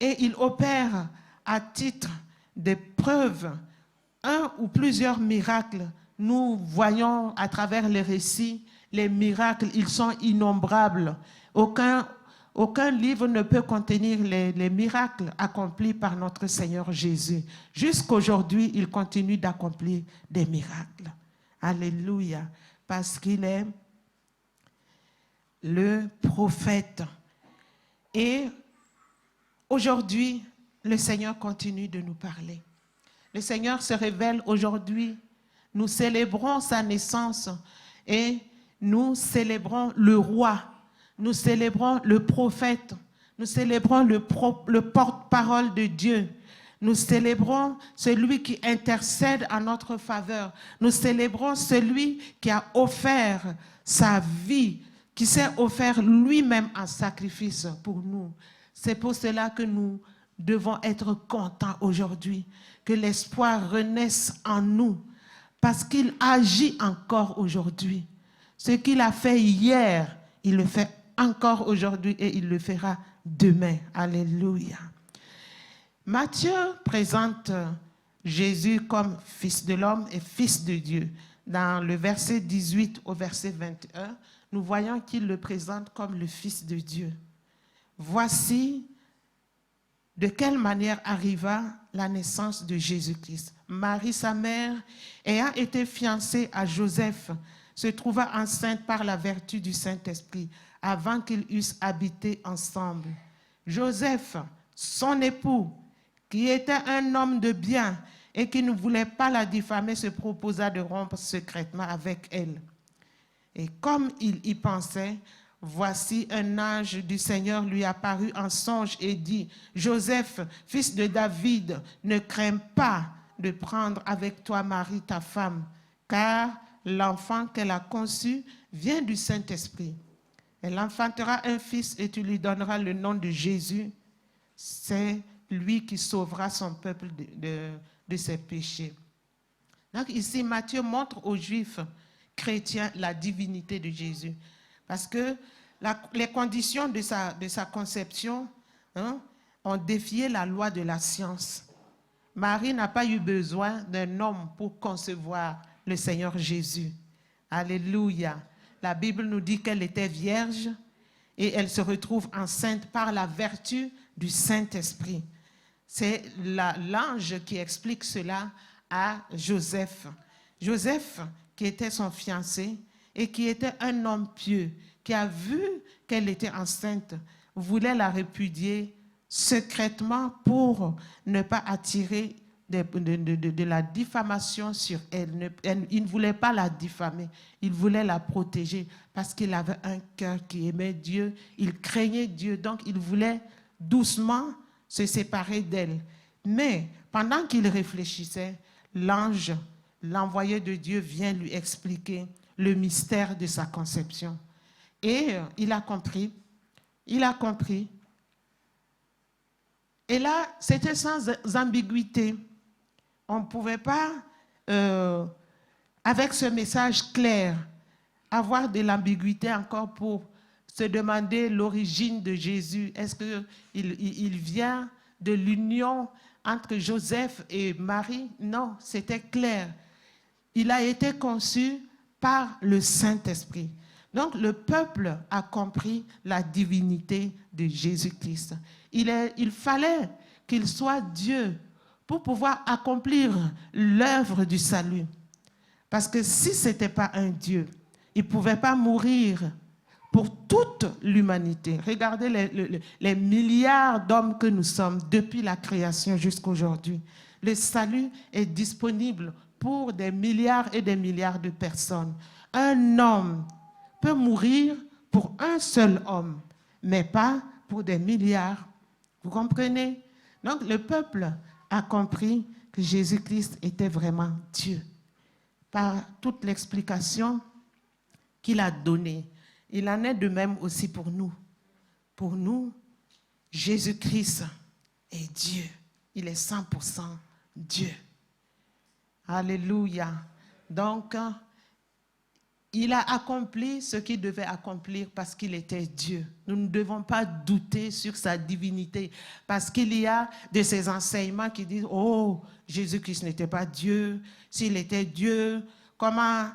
Et il opère à titre de preuve un ou plusieurs miracles. Nous voyons à travers les récits, les miracles, ils sont innombrables. Aucun livre ne peut contenir les miracles accomplis par notre Seigneur Jésus. Jusqu'aujourd'hui, il continue d'accomplir des miracles. Alléluia. Parce qu'il est le prophète. Et aujourd'hui, le Seigneur continue de nous parler. Le Seigneur se révèle aujourd'hui. Nous célébrons sa naissance et nous célébrons le roi. Nous célébrons le prophète, nous célébrons le porte-parole de Dieu. Nous célébrons celui qui intercède en notre faveur. Nous célébrons celui qui a offert sa vie, qui s'est offert lui-même en sacrifice pour nous. C'est pour cela que nous devons être contents aujourd'hui, que l'espoir renaisse en nous, parce qu'il agit encore aujourd'hui. Ce qu'il a fait hier, il le fait encore aujourd'hui et il le fera demain. Alléluia. Matthieu présente Jésus comme fils de l'homme et fils de Dieu. Dans le verset 18 au verset 21, nous voyons qu'il le présente comme le fils de Dieu. Voici de quelle manière arriva la naissance de Jésus-Christ. Marie, sa mère, ayant été fiancée à Joseph, se trouva enceinte par la vertu du Saint-Esprit, avant qu'ils eussent habité ensemble. Joseph, son époux, qui était un homme de bien et qui ne voulait pas la diffamer, se proposa de rompre secrètement avec elle. Et comme il y pensait, voici un ange du Seigneur lui apparut en songe et dit, « Joseph, fils de David, ne crains pas de prendre avec toi Marie, ta femme, car l'enfant qu'elle a conçu vient du Saint-Esprit. Elle enfantera un fils et tu lui donneras le nom de Jésus. C'est lui qui sauvera son peuple de ses péchés. » Donc ici, Matthieu montre aux Juifs chrétiens la divinité de Jésus. Parce que les conditions de sa conception ont défié la loi de la science. Marie n'a pas eu besoin d'un homme pour concevoir le Seigneur Jésus. Alléluia. La Bible nous dit qu'elle était vierge et elle se retrouve enceinte par la vertu du Saint-Esprit. C'est l'ange qui explique cela à Joseph. Joseph, qui était son fiancé et qui était un homme pieux, qui a vu qu'elle était enceinte, voulait la répudier secrètement pour ne pas attirer de la diffamation sur elle. Il ne voulait pas la diffamer, il voulait la protéger parce qu'il avait un cœur qui aimait Dieu, il craignait Dieu, donc il voulait doucement se séparer d'elle. Mais pendant qu'il réfléchissait, l'ange, l'envoyé de Dieu, vient lui expliquer le mystère de sa conception. Et il a compris. Et là, c'était sans ambiguïté. On ne pouvait pas, avec ce message clair, avoir de l'ambiguïté encore pour se demander l'origine de Jésus. Est-ce qu'il vient de l'union entre Joseph et Marie? Non, c'était clair. Il a été conçu par le Saint-Esprit. Donc, le peuple a compris la divinité de Jésus-Christ. Il fallait qu'il soit Dieu pour pouvoir accomplir l'œuvre du salut. Parce que si ce n'était pas un Dieu, il ne pouvait pas mourir pour toute l'humanité. Regardez les milliards d'hommes que nous sommes depuis la création jusqu'à aujourd'hui. Le salut est disponible pour des milliards et des milliards de personnes. Un homme peut mourir pour un seul homme, mais pas pour des milliards. Vous comprenez? Donc le peuple a compris que Jésus-Christ était vraiment Dieu par toute l'explication qu'il a donnée. Il en est de même aussi pour nous. Pour nous, Jésus-Christ est Dieu. Il est 100% Dieu. Alléluia. Donc, il a accompli ce qu'il devait accomplir parce qu'il était Dieu. Nous ne devons pas douter sur sa divinité parce qu'il y a de ces enseignements qui disent « Oh, Jésus-Christ n'était pas Dieu. S'il était Dieu, comment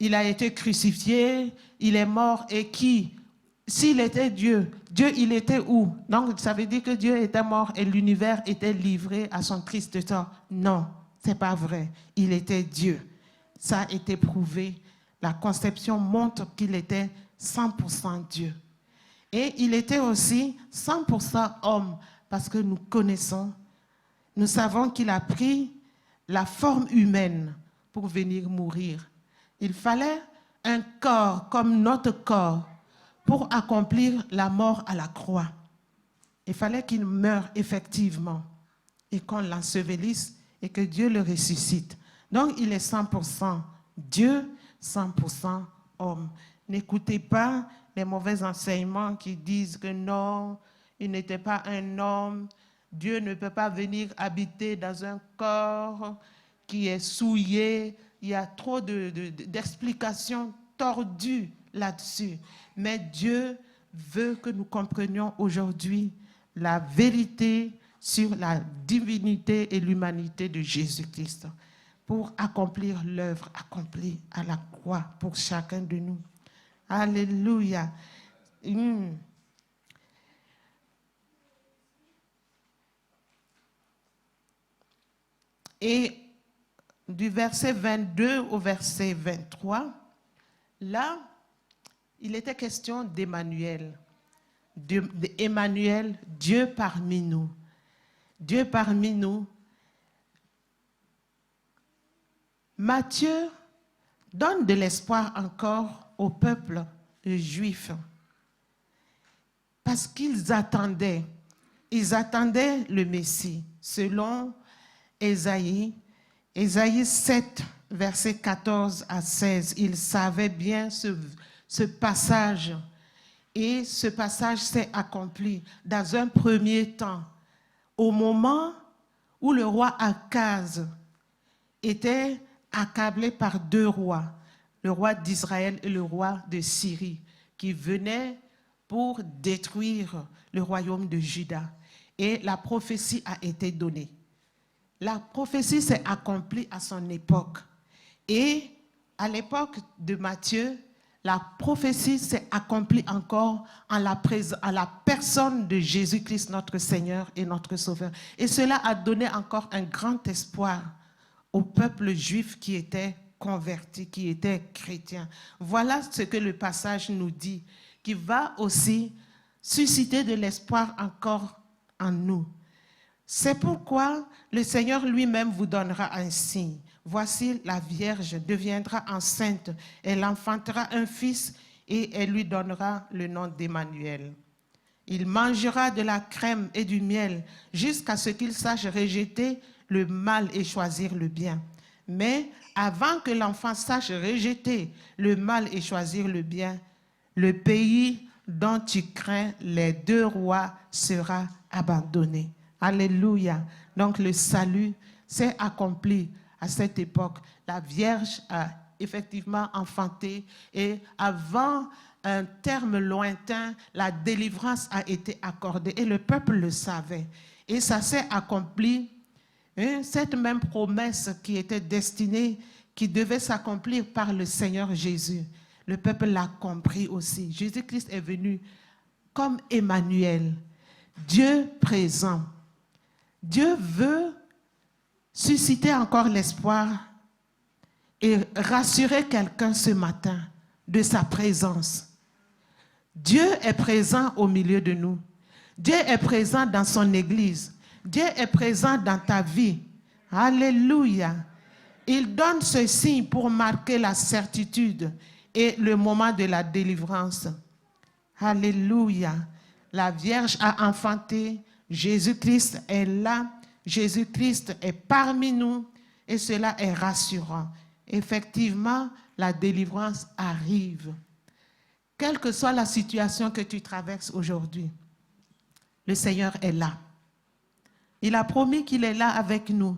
il a été crucifié, il est mort et qui? S'il était Dieu, Dieu, il était où? » Donc, ça veut dire que Dieu était mort et l'univers était livré à son triste sort. Non, ce n'est pas vrai. Il était Dieu. Ça a été prouvé. La conception montre qu'il était 100% Dieu. Et il était aussi 100% homme, parce que nous connaissons, nous savons qu'il a pris la forme humaine pour venir mourir. Il fallait un corps comme notre corps pour accomplir la mort à la croix. Il fallait qu'il meure effectivement et qu'on l'ensevelisse et que Dieu le ressuscite. Donc il est 100% Dieu, 100% homme. N'écoutez pas les mauvais enseignements qui disent que non, il n'était pas un homme. Dieu ne peut pas venir habiter dans un corps qui est souillé. Il y a trop d'explications tordues là-dessus. Mais Dieu veut que nous comprenions aujourd'hui la vérité sur la divinité et l'humanité de Jésus-Christ pour accomplir l'œuvre accomplie à la croix pour chacun de nous. Alléluia. Et du verset 22 au verset 23, là, il était question d'Emmanuel. Emmanuel, Dieu parmi nous. Dieu parmi nous. Matthieu donne de l'espoir encore au peuple juif parce qu'ils attendaient le Messie. Selon Ésaïe 7, versets 14 à 16, ils savaient bien ce passage et ce passage s'est accompli dans un premier temps au moment où le roi Akaz était accablé par deux rois, le roi d'Israël et le roi de Syrie, qui venaient pour détruire le royaume de Juda. Et la prophétie a été donnée. La prophétie s'est accomplie à son époque. Et à l'époque de Matthieu, la prophétie s'est accomplie encore à la personne de Jésus-Christ, notre Seigneur et notre Sauveur. Et cela a donné encore un grand espoir au peuple juif qui était converti, qui était chrétien. Voilà ce que le passage nous dit, qui va aussi susciter de l'espoir encore en nous. C'est pourquoi le Seigneur lui-même vous donnera un signe. Voici, la Vierge deviendra enceinte, elle enfantera un fils et elle lui donnera le nom d'Emmanuel. Il mangera de la crème et du miel jusqu'à ce qu'il sache rejeter le mal et choisir le bien. Mais avant que l'enfant sache rejeter le mal et choisir le bien, le pays dont tu crains les deux rois sera abandonné. Alléluia. Donc le salut s'est accompli à cette époque. La Vierge a effectivement enfanté et avant un terme lointain, la délivrance a été accordée et le peuple le savait. Et ça s'est accompli. Cette même promesse qui était destinée qui devait s'accomplir par le Seigneur Jésus, le peuple l'a compris aussi. Jésus-Christ est venu comme Emmanuel, Dieu présent. Dieu veut susciter encore l'espoir et rassurer quelqu'un ce matin de sa présence. Dieu est présent au milieu de nous. Dieu est présent dans son église. Dieu est présent dans ta vie. Alléluia. Il donne ce signe pour marquer la certitude et le moment de la délivrance. Alléluia. La Vierge a enfanté. Jésus-Christ est là. Jésus-Christ est parmi nous. Et cela est rassurant. Effectivement, la délivrance arrive. Quelle que soit la situation que tu traverses aujourd'hui, le Seigneur est là. Il a promis qu'il est là avec nous.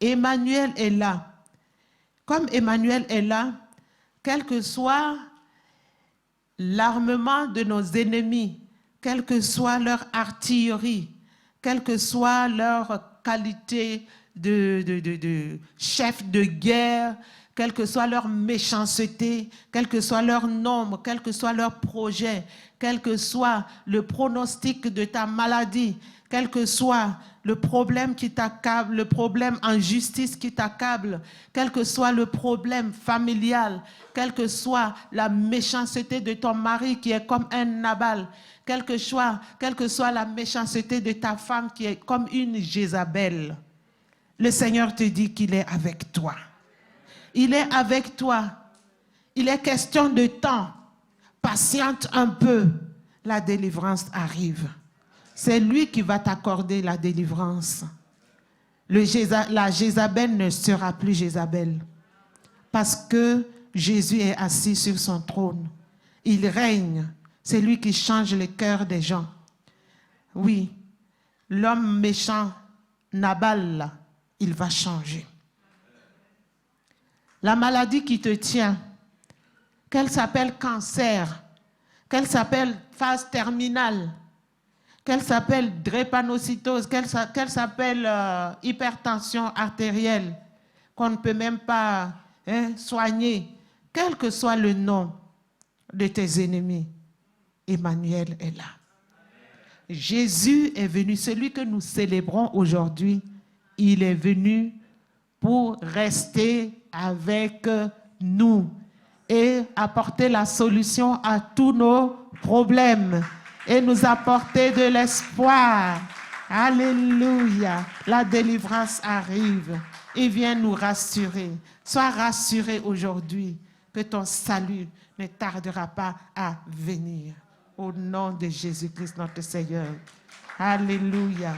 Emmanuel est là. Comme Emmanuel est là, quel que soit l'armement de nos ennemis, quelle que soit leur artillerie, quelle que soit leur qualité de chef de guerre, quelle que soit leur méchanceté, quel que soit leur nombre, quel que soit leur projet, quel que soit le pronostic de ta maladie, quel que soit le problème qui t'accable, le problème en justice qui t'accable, quel que soit le problème familial, quelle que soit la méchanceté de ton mari qui est comme un Nabal, quelle que soit la méchanceté de ta femme qui est comme une Jézabel, le Seigneur te dit qu'il est avec toi. Il est avec toi. Il est question de temps. Patiente un peu. La délivrance arrive. C'est lui qui va t'accorder la délivrance. La Jézabel ne sera plus Jézabel. Parce que Jésus est assis sur son trône. Il règne. C'est lui qui change le cœur des gens. Oui, l'homme méchant, Nabal, là, il va changer. La maladie qui te tient, qu'elle s'appelle cancer, qu'elle s'appelle phase terminale, qu'elle s'appelle drépanocytose, qu'elle s'appelle hypertension artérielle, qu'on ne peut même pas soigner, quel que soit le nom de tes ennemis, Emmanuel est là. Jésus est venu, celui que nous célébrons aujourd'hui, il est venu pour rester avec nous et apporter la solution à tous nos problèmes et nous apporter de l'espoir. Alléluia. La délivrance arrive. Il vient nous rassurer. Sois rassuré aujourd'hui que ton salut ne tardera pas à venir. Au nom de Jésus-Christ, notre Seigneur. Alléluia.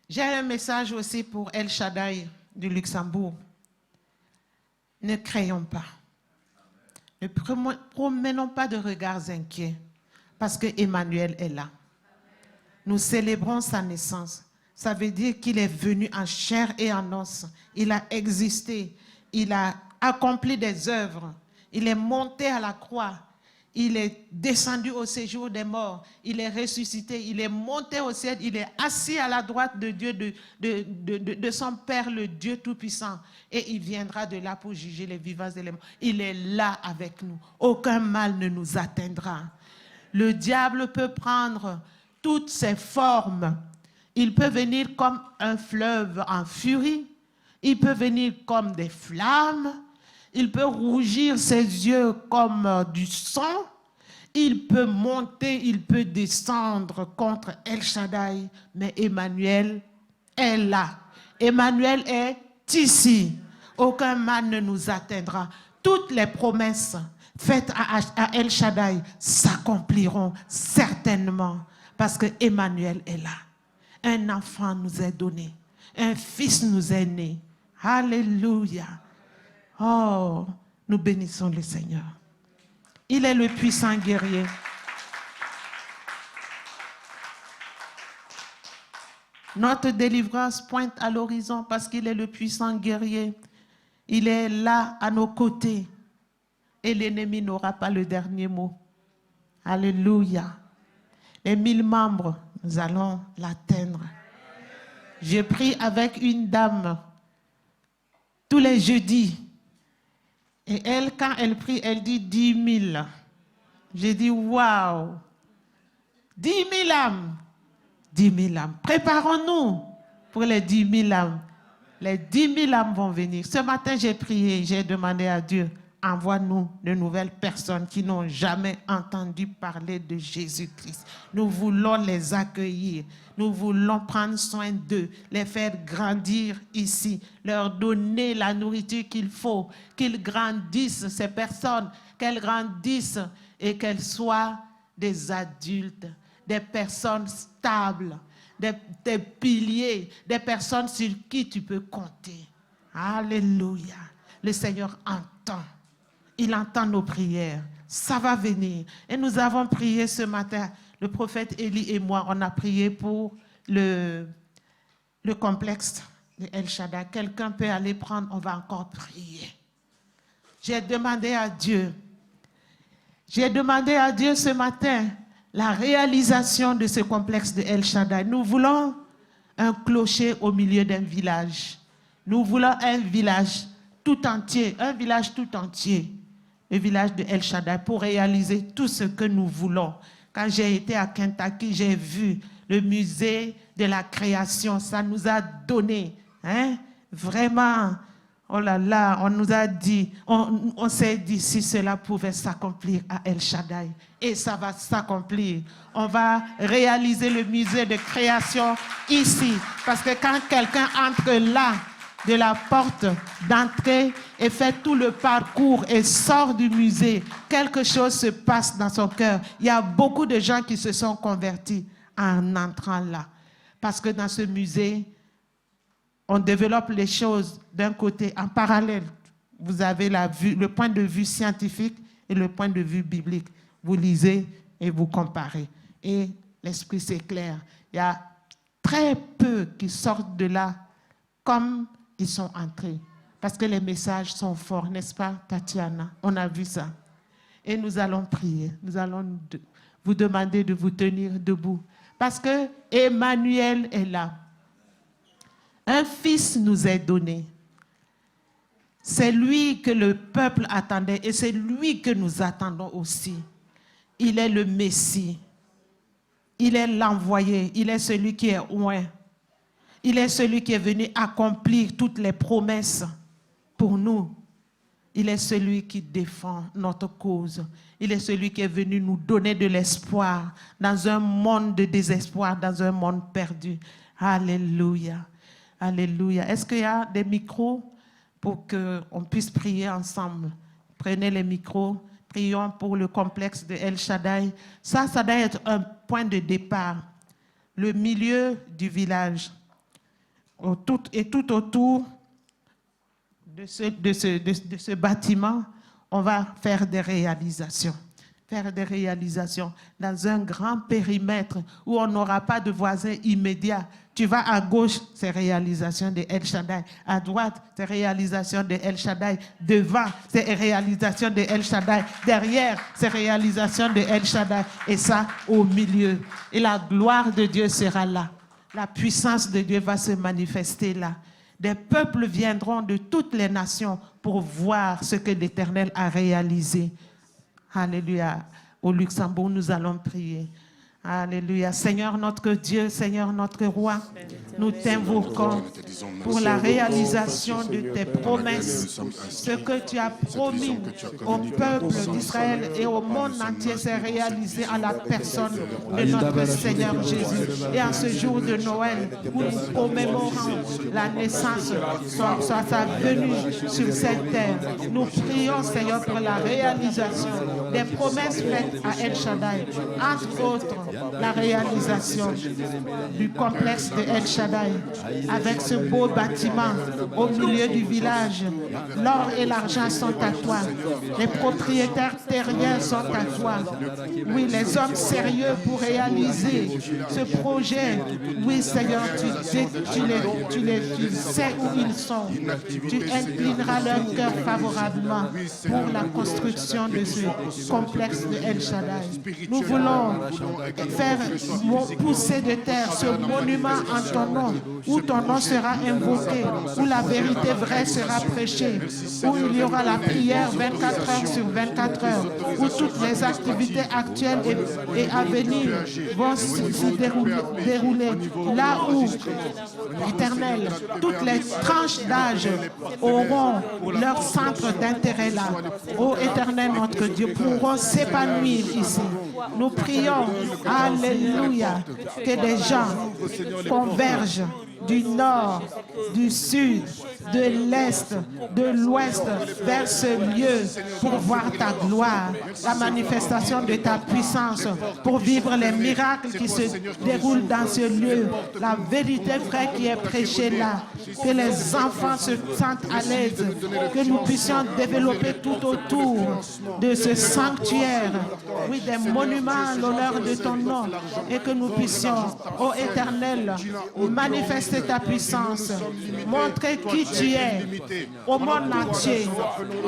J'ai un message aussi pour El Shaddai du Luxembourg. Ne crayons pas. Ne promenons pas de regards inquiets parce que Emmanuel est là. Nous célébrons sa naissance. Ça veut dire qu'il est venu en chair et en os. Il a existé. Il a accompli des œuvres. Il est monté à la croix. Il est descendu au séjour des morts. Il est ressuscité. Il est monté au ciel. Il est assis à la droite de Dieu, de son Père, le Dieu Tout-Puissant. Et il viendra de là pour juger les vivants et les morts. Il est là avec nous. Aucun mal ne nous atteindra. Le diable peut prendre toutes ses formes. Il peut venir comme un fleuve en furie. Il peut venir comme des flammes. Il peut rougir ses yeux comme du sang. Il peut monter, il peut descendre contre El Shaddai. Mais Emmanuel est là. Emmanuel est ici. Aucun mal ne nous atteindra. Toutes les promesses faites à El Shaddai s'accompliront certainement. Parce que Emmanuel est là. Un enfant nous est donné. Un fils nous est né. Alléluia. Oh, nous bénissons le Seigneur. Il est le puissant guerrier. Notre délivrance pointe à l'horizon parce qu'il est le puissant guerrier. Il est là à nos côtés. Et l'ennemi n'aura pas le dernier mot. Alléluia. Les 1000 membres, nous allons l'atteindre. Je prie avec une dame tous les jeudis. Et elle, quand elle prie, elle dit 10 000. J'ai dit, waouh, 10 000 âmes. 10 000 âmes. Préparons-nous pour les 10 000 âmes. Les 10 000 âmes vont venir. Ce matin, j'ai prié, j'ai demandé à Dieu, envoie-nous de nouvelles personnes qui n'ont jamais entendu parler de Jésus-Christ. Nous voulons les accueillir. Nous voulons prendre soin d'eux, les faire grandir ici, leur donner la nourriture qu'il faut, qu'ils grandissent, ces personnes, qu'elles grandissent et qu'elles soient des adultes, des personnes stables, des piliers, des personnes sur qui tu peux compter. Alléluia. Le Seigneur entend. Il entend nos prières. Ça va venir. Et nous avons prié ce matin. Le prophète Élie et moi, on a prié pour le complexe de El Shaddai. Quelqu'un peut aller prendre, on va encore prier. J'ai demandé à Dieu ce matin la réalisation de ce complexe de El Shaddai. Nous voulons un clocher au milieu d'un village. Nous voulons un village tout entier, le village de El Shaddai, pour réaliser tout ce que nous voulons. Quand j'ai été à Kentucky, j'ai vu le musée de la création. Ça nous a donné, vraiment, oh là là, on nous a dit, on s'est dit si cela pouvait s'accomplir à El Shaddai. Et ça va s'accomplir. On va réaliser le musée de création ici. Parce que quand quelqu'un entre là, de la porte d'entrée et fait tout le parcours et sort du musée, quelque chose se passe dans son cœur. Il y a beaucoup de gens qui se sont convertis en entrant là. Parce que dans ce musée, on développe les choses d'un côté en parallèle. Vous avez le point de vue scientifique et le point de vue biblique. Vous lisez et vous comparez. Et l'esprit s'éclaire. Il y a très peu qui sortent de là comme ils sont entrés. Parce que les messages sont forts, n'est-ce pas, Tatiana? On a vu ça. Et nous allons prier. Nous allons vous demander de vous tenir debout. Parce que Emmanuel est là. Un fils nous est donné. C'est lui que le peuple attendait et c'est lui que nous attendons aussi. Il est le Messie. Il est l'envoyé. Il est celui qui est loin. Il est celui qui est venu accomplir toutes les promesses pour nous. Il est celui qui défend notre cause. Il est celui qui est venu nous donner de l'espoir dans un monde de désespoir, dans un monde perdu. Alléluia. Alléluia. Est-ce qu'il y a des micros pour qu'on puisse prier ensemble? Prenez les micros. Prions pour le complexe de El Shaddai. Ça doit être un point de départ. Le milieu du village. Tout autour de ce bâtiment, on va faire des réalisations. Faire des réalisations dans un grand périmètre où on n'aura pas de voisins immédiats. Tu vas à gauche, c'est réalisation de El Shaddai. À droite, c'est réalisation de El Shaddai. Devant, c'est réalisation de El Shaddai. Derrière, c'est réalisation de El Shaddai. Et ça, au milieu. Et la gloire de Dieu sera là. La puissance de Dieu va se manifester là. Des peuples viendront de toutes les nations pour voir ce que l'Éternel a réalisé. Alléluia. Au Luxembourg, nous allons prier. Alléluia. Seigneur notre Dieu, Seigneur notre Roi, nous t'invoquons pour la réalisation de tes promesses. Ce que tu as promis au peuple d'Israël et au monde entier s'est réalisé à la personne de notre Seigneur Jésus. Et en ce jour de Noël, où nous commémorons la naissance, soit sa venue sur cette terre, nous prions, Seigneur, pour la réalisation des promesses faites à El Shaddai, entre autres la réalisation du complexe de El Shaddai, avec ce beau bâtiment au milieu du village. L'or et l'argent sont à toi. Les propriétaires terriens sont à toi. Oui, les hommes sérieux pour réaliser ce projet. Oui, Seigneur, tu sais où ils sont. Tu inclineras leur cœur favorablement pour la construction de ce complexe de El Shaddai. Nous voulons faire pousser de terre ce monument en ton nom, où ton nom sera invoqué, où la vérité vraie sera prêchée, où il y aura la prière 24 heures sur 24 heures, où toutes les activités actuelles et à venir vont se dérouler. Là où, Éternel, toutes les tranches d'âge auront leur centre d'intérêt là. Ô Éternel, notre Dieu, pourront s'épanouir ici. Nous prions, alléluia, que des gens convergent du nord, du sud, de l'est, de l'ouest vers ce lieu pour voir ta gloire, la manifestation de ta puissance, pour vivre les miracles qui se déroulent dans ce lieu, la vérité vraie qui est prêchée là, que les enfants se sentent à l'aise, que nous puissions développer tout autour de ce sanctuaire, oui, des monuments à l'honneur de ton nom, et que nous puissions, ô Éternel, manifester ta puissance, montrer qui tu es au monde entier.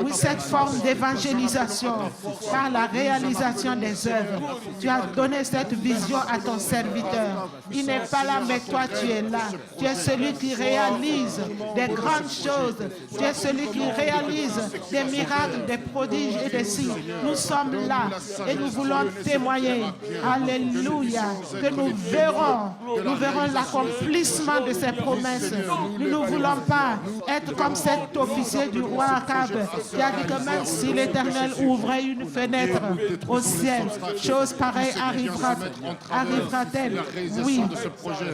Oui, cette forme d'évangélisation par la réalisation des œuvres. Tu as donné cette vision à ton serviteur. Il n'est pas là, mais toi tu es là. Tu es celui qui réalise des grandes choses. Tu es celui qui réalise des miracles, des prodiges et des signes. Nous sommes là et nous voulons témoigner. Alléluia. Que nous verrons l'accomplissement de ces promesses. Nous ne voulons pas être comme cet officier du roi Akab qui a dit que même si l'Éternel ouvrait une fenêtre au ciel, chose pareille arrivera-t-elle? Oui,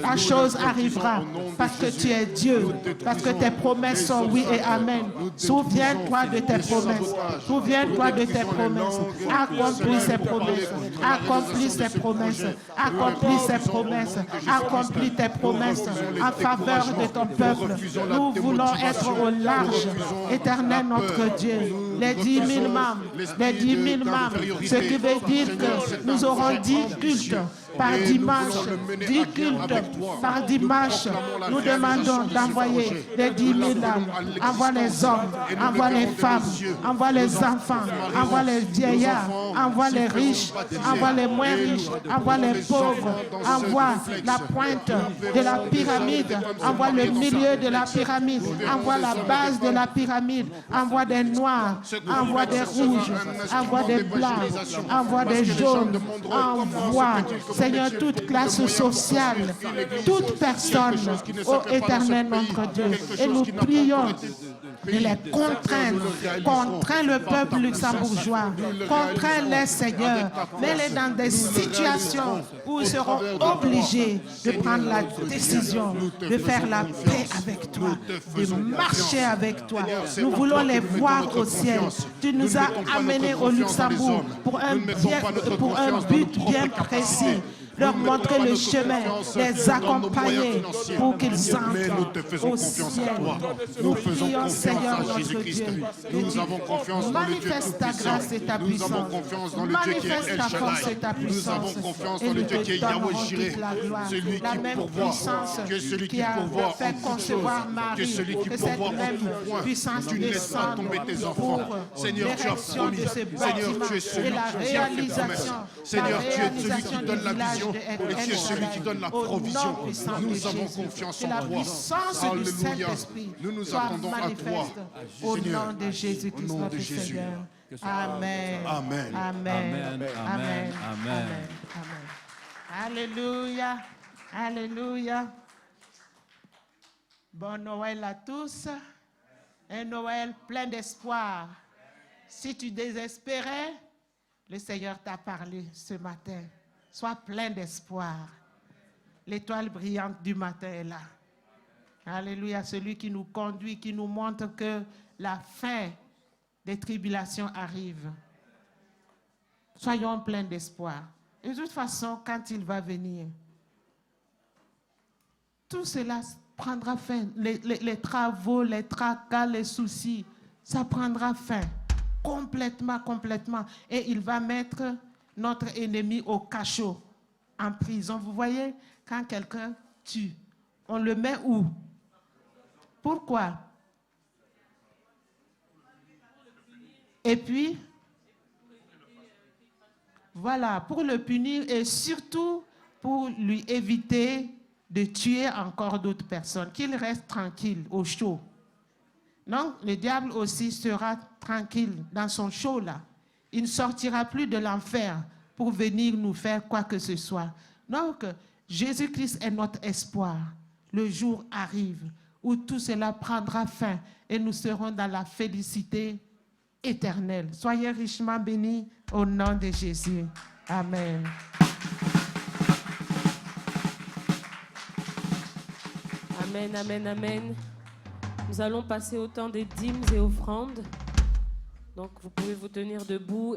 la chose arrivera parce que tu es Dieu, parce que tes promesses sont oui et amen. Souviens-toi de tes promesses. Souviens-toi de tes promesses. Accomplis ces promesses. Accomplis ces promesses. Accomplis ces promesses. Accomplis tes promesses en faveur de ton peuple. Nous voulons être au large. Éternel notre Dieu, les 10 000 membres, ce qui veut dire que nous aurons 10 cultes par dimanche, 10 cultes par dimanche. Nous demandons d'envoyer les 10 000 âmes. Envoie les hommes, envoie les femmes, envoie les enfants, envoie les vieillards, envoie les riches, envoie les moins riches, envoie les pauvres, envoie la pointe de la pyramide, envoie le milieu de la pyramide, envoie la base de la pyramide, envoie des noirs, envoie des rouges, envoie des blancs, envoie des jaunes, envoie, Seigneur, toute classe sociale, toute personne, ô Éternel notre Dieu. Et nous prions de les contraindre. Contrains le peuple luxembourgeois. Contrains-les, Seigneur. Mets-les dans des situations où ils seront obligés de prendre la décision de faire la paix avec toi, de marcher avec toi. Nous voulons les voir au ciel. Tu nous as amenés au Luxembourg pour un but bien précis. Leur montrer le chemin, les accompagner pour qu'ils entrent au ciel. Nous prions, Seigneur notre Dieu, nous avons confiance dans le Dieu manifeste ta grâce et ta puissance. Nous avons confiance dans le Dieu qui est El Shaddai. Nous avons confiance dans le Dieu qui est Yahweh Jireh, celui qui pourvoit, que est celui qui pourvoit en toutes choses, que celui qui pourvoit en tout point. Tu ne laisses pas tomber tes enfants. Seigneur, tu as promis. Seigneur, tu es celui qui a fait promesse. Seigneur, tu es celui qui donne la vision et tu es celui qui donne la provision. Nous avons confiance en toi. Alléluia. Nous nous attendons à toi. Au nom de Jésus-Christ, notre Seigneur. Amen. Amen. Amen. Amen. Amen. Alléluia. Alléluia. Bon Noël à tous. Un Noël plein d'espoir. Si tu désespérais, le Seigneur t'a parlé ce matin. Sois plein d'espoir. L'étoile brillante du matin est là. Alléluia, celui qui nous conduit, qui nous montre que la fin des tribulations arrive. Soyons pleins d'espoir. Et de toute façon, quand il va venir, tout cela prendra fin. Les travaux, les tracas, les soucis, ça prendra fin. Complètement. Et il va mettre notre ennemi au cachot, en prison. Vous voyez, quand quelqu'un tue, on le met où? Pourquoi? Et puis, voilà, pour le punir et surtout pour lui éviter de tuer encore d'autres personnes, qu'il reste tranquille, au chaud. Donc, le diable aussi sera tranquille dans son chaud là. Il ne sortira plus de l'enfer pour venir nous faire quoi que ce soit. Donc, Jésus-Christ est notre espoir. Le jour arrive où tout cela prendra fin et nous serons dans la félicité éternelle. Soyez richement bénis au nom de Jésus. Amen. Amen, amen, amen. Nous allons passer au temps des dîmes et offrandes. Donc, vous pouvez vous tenir debout.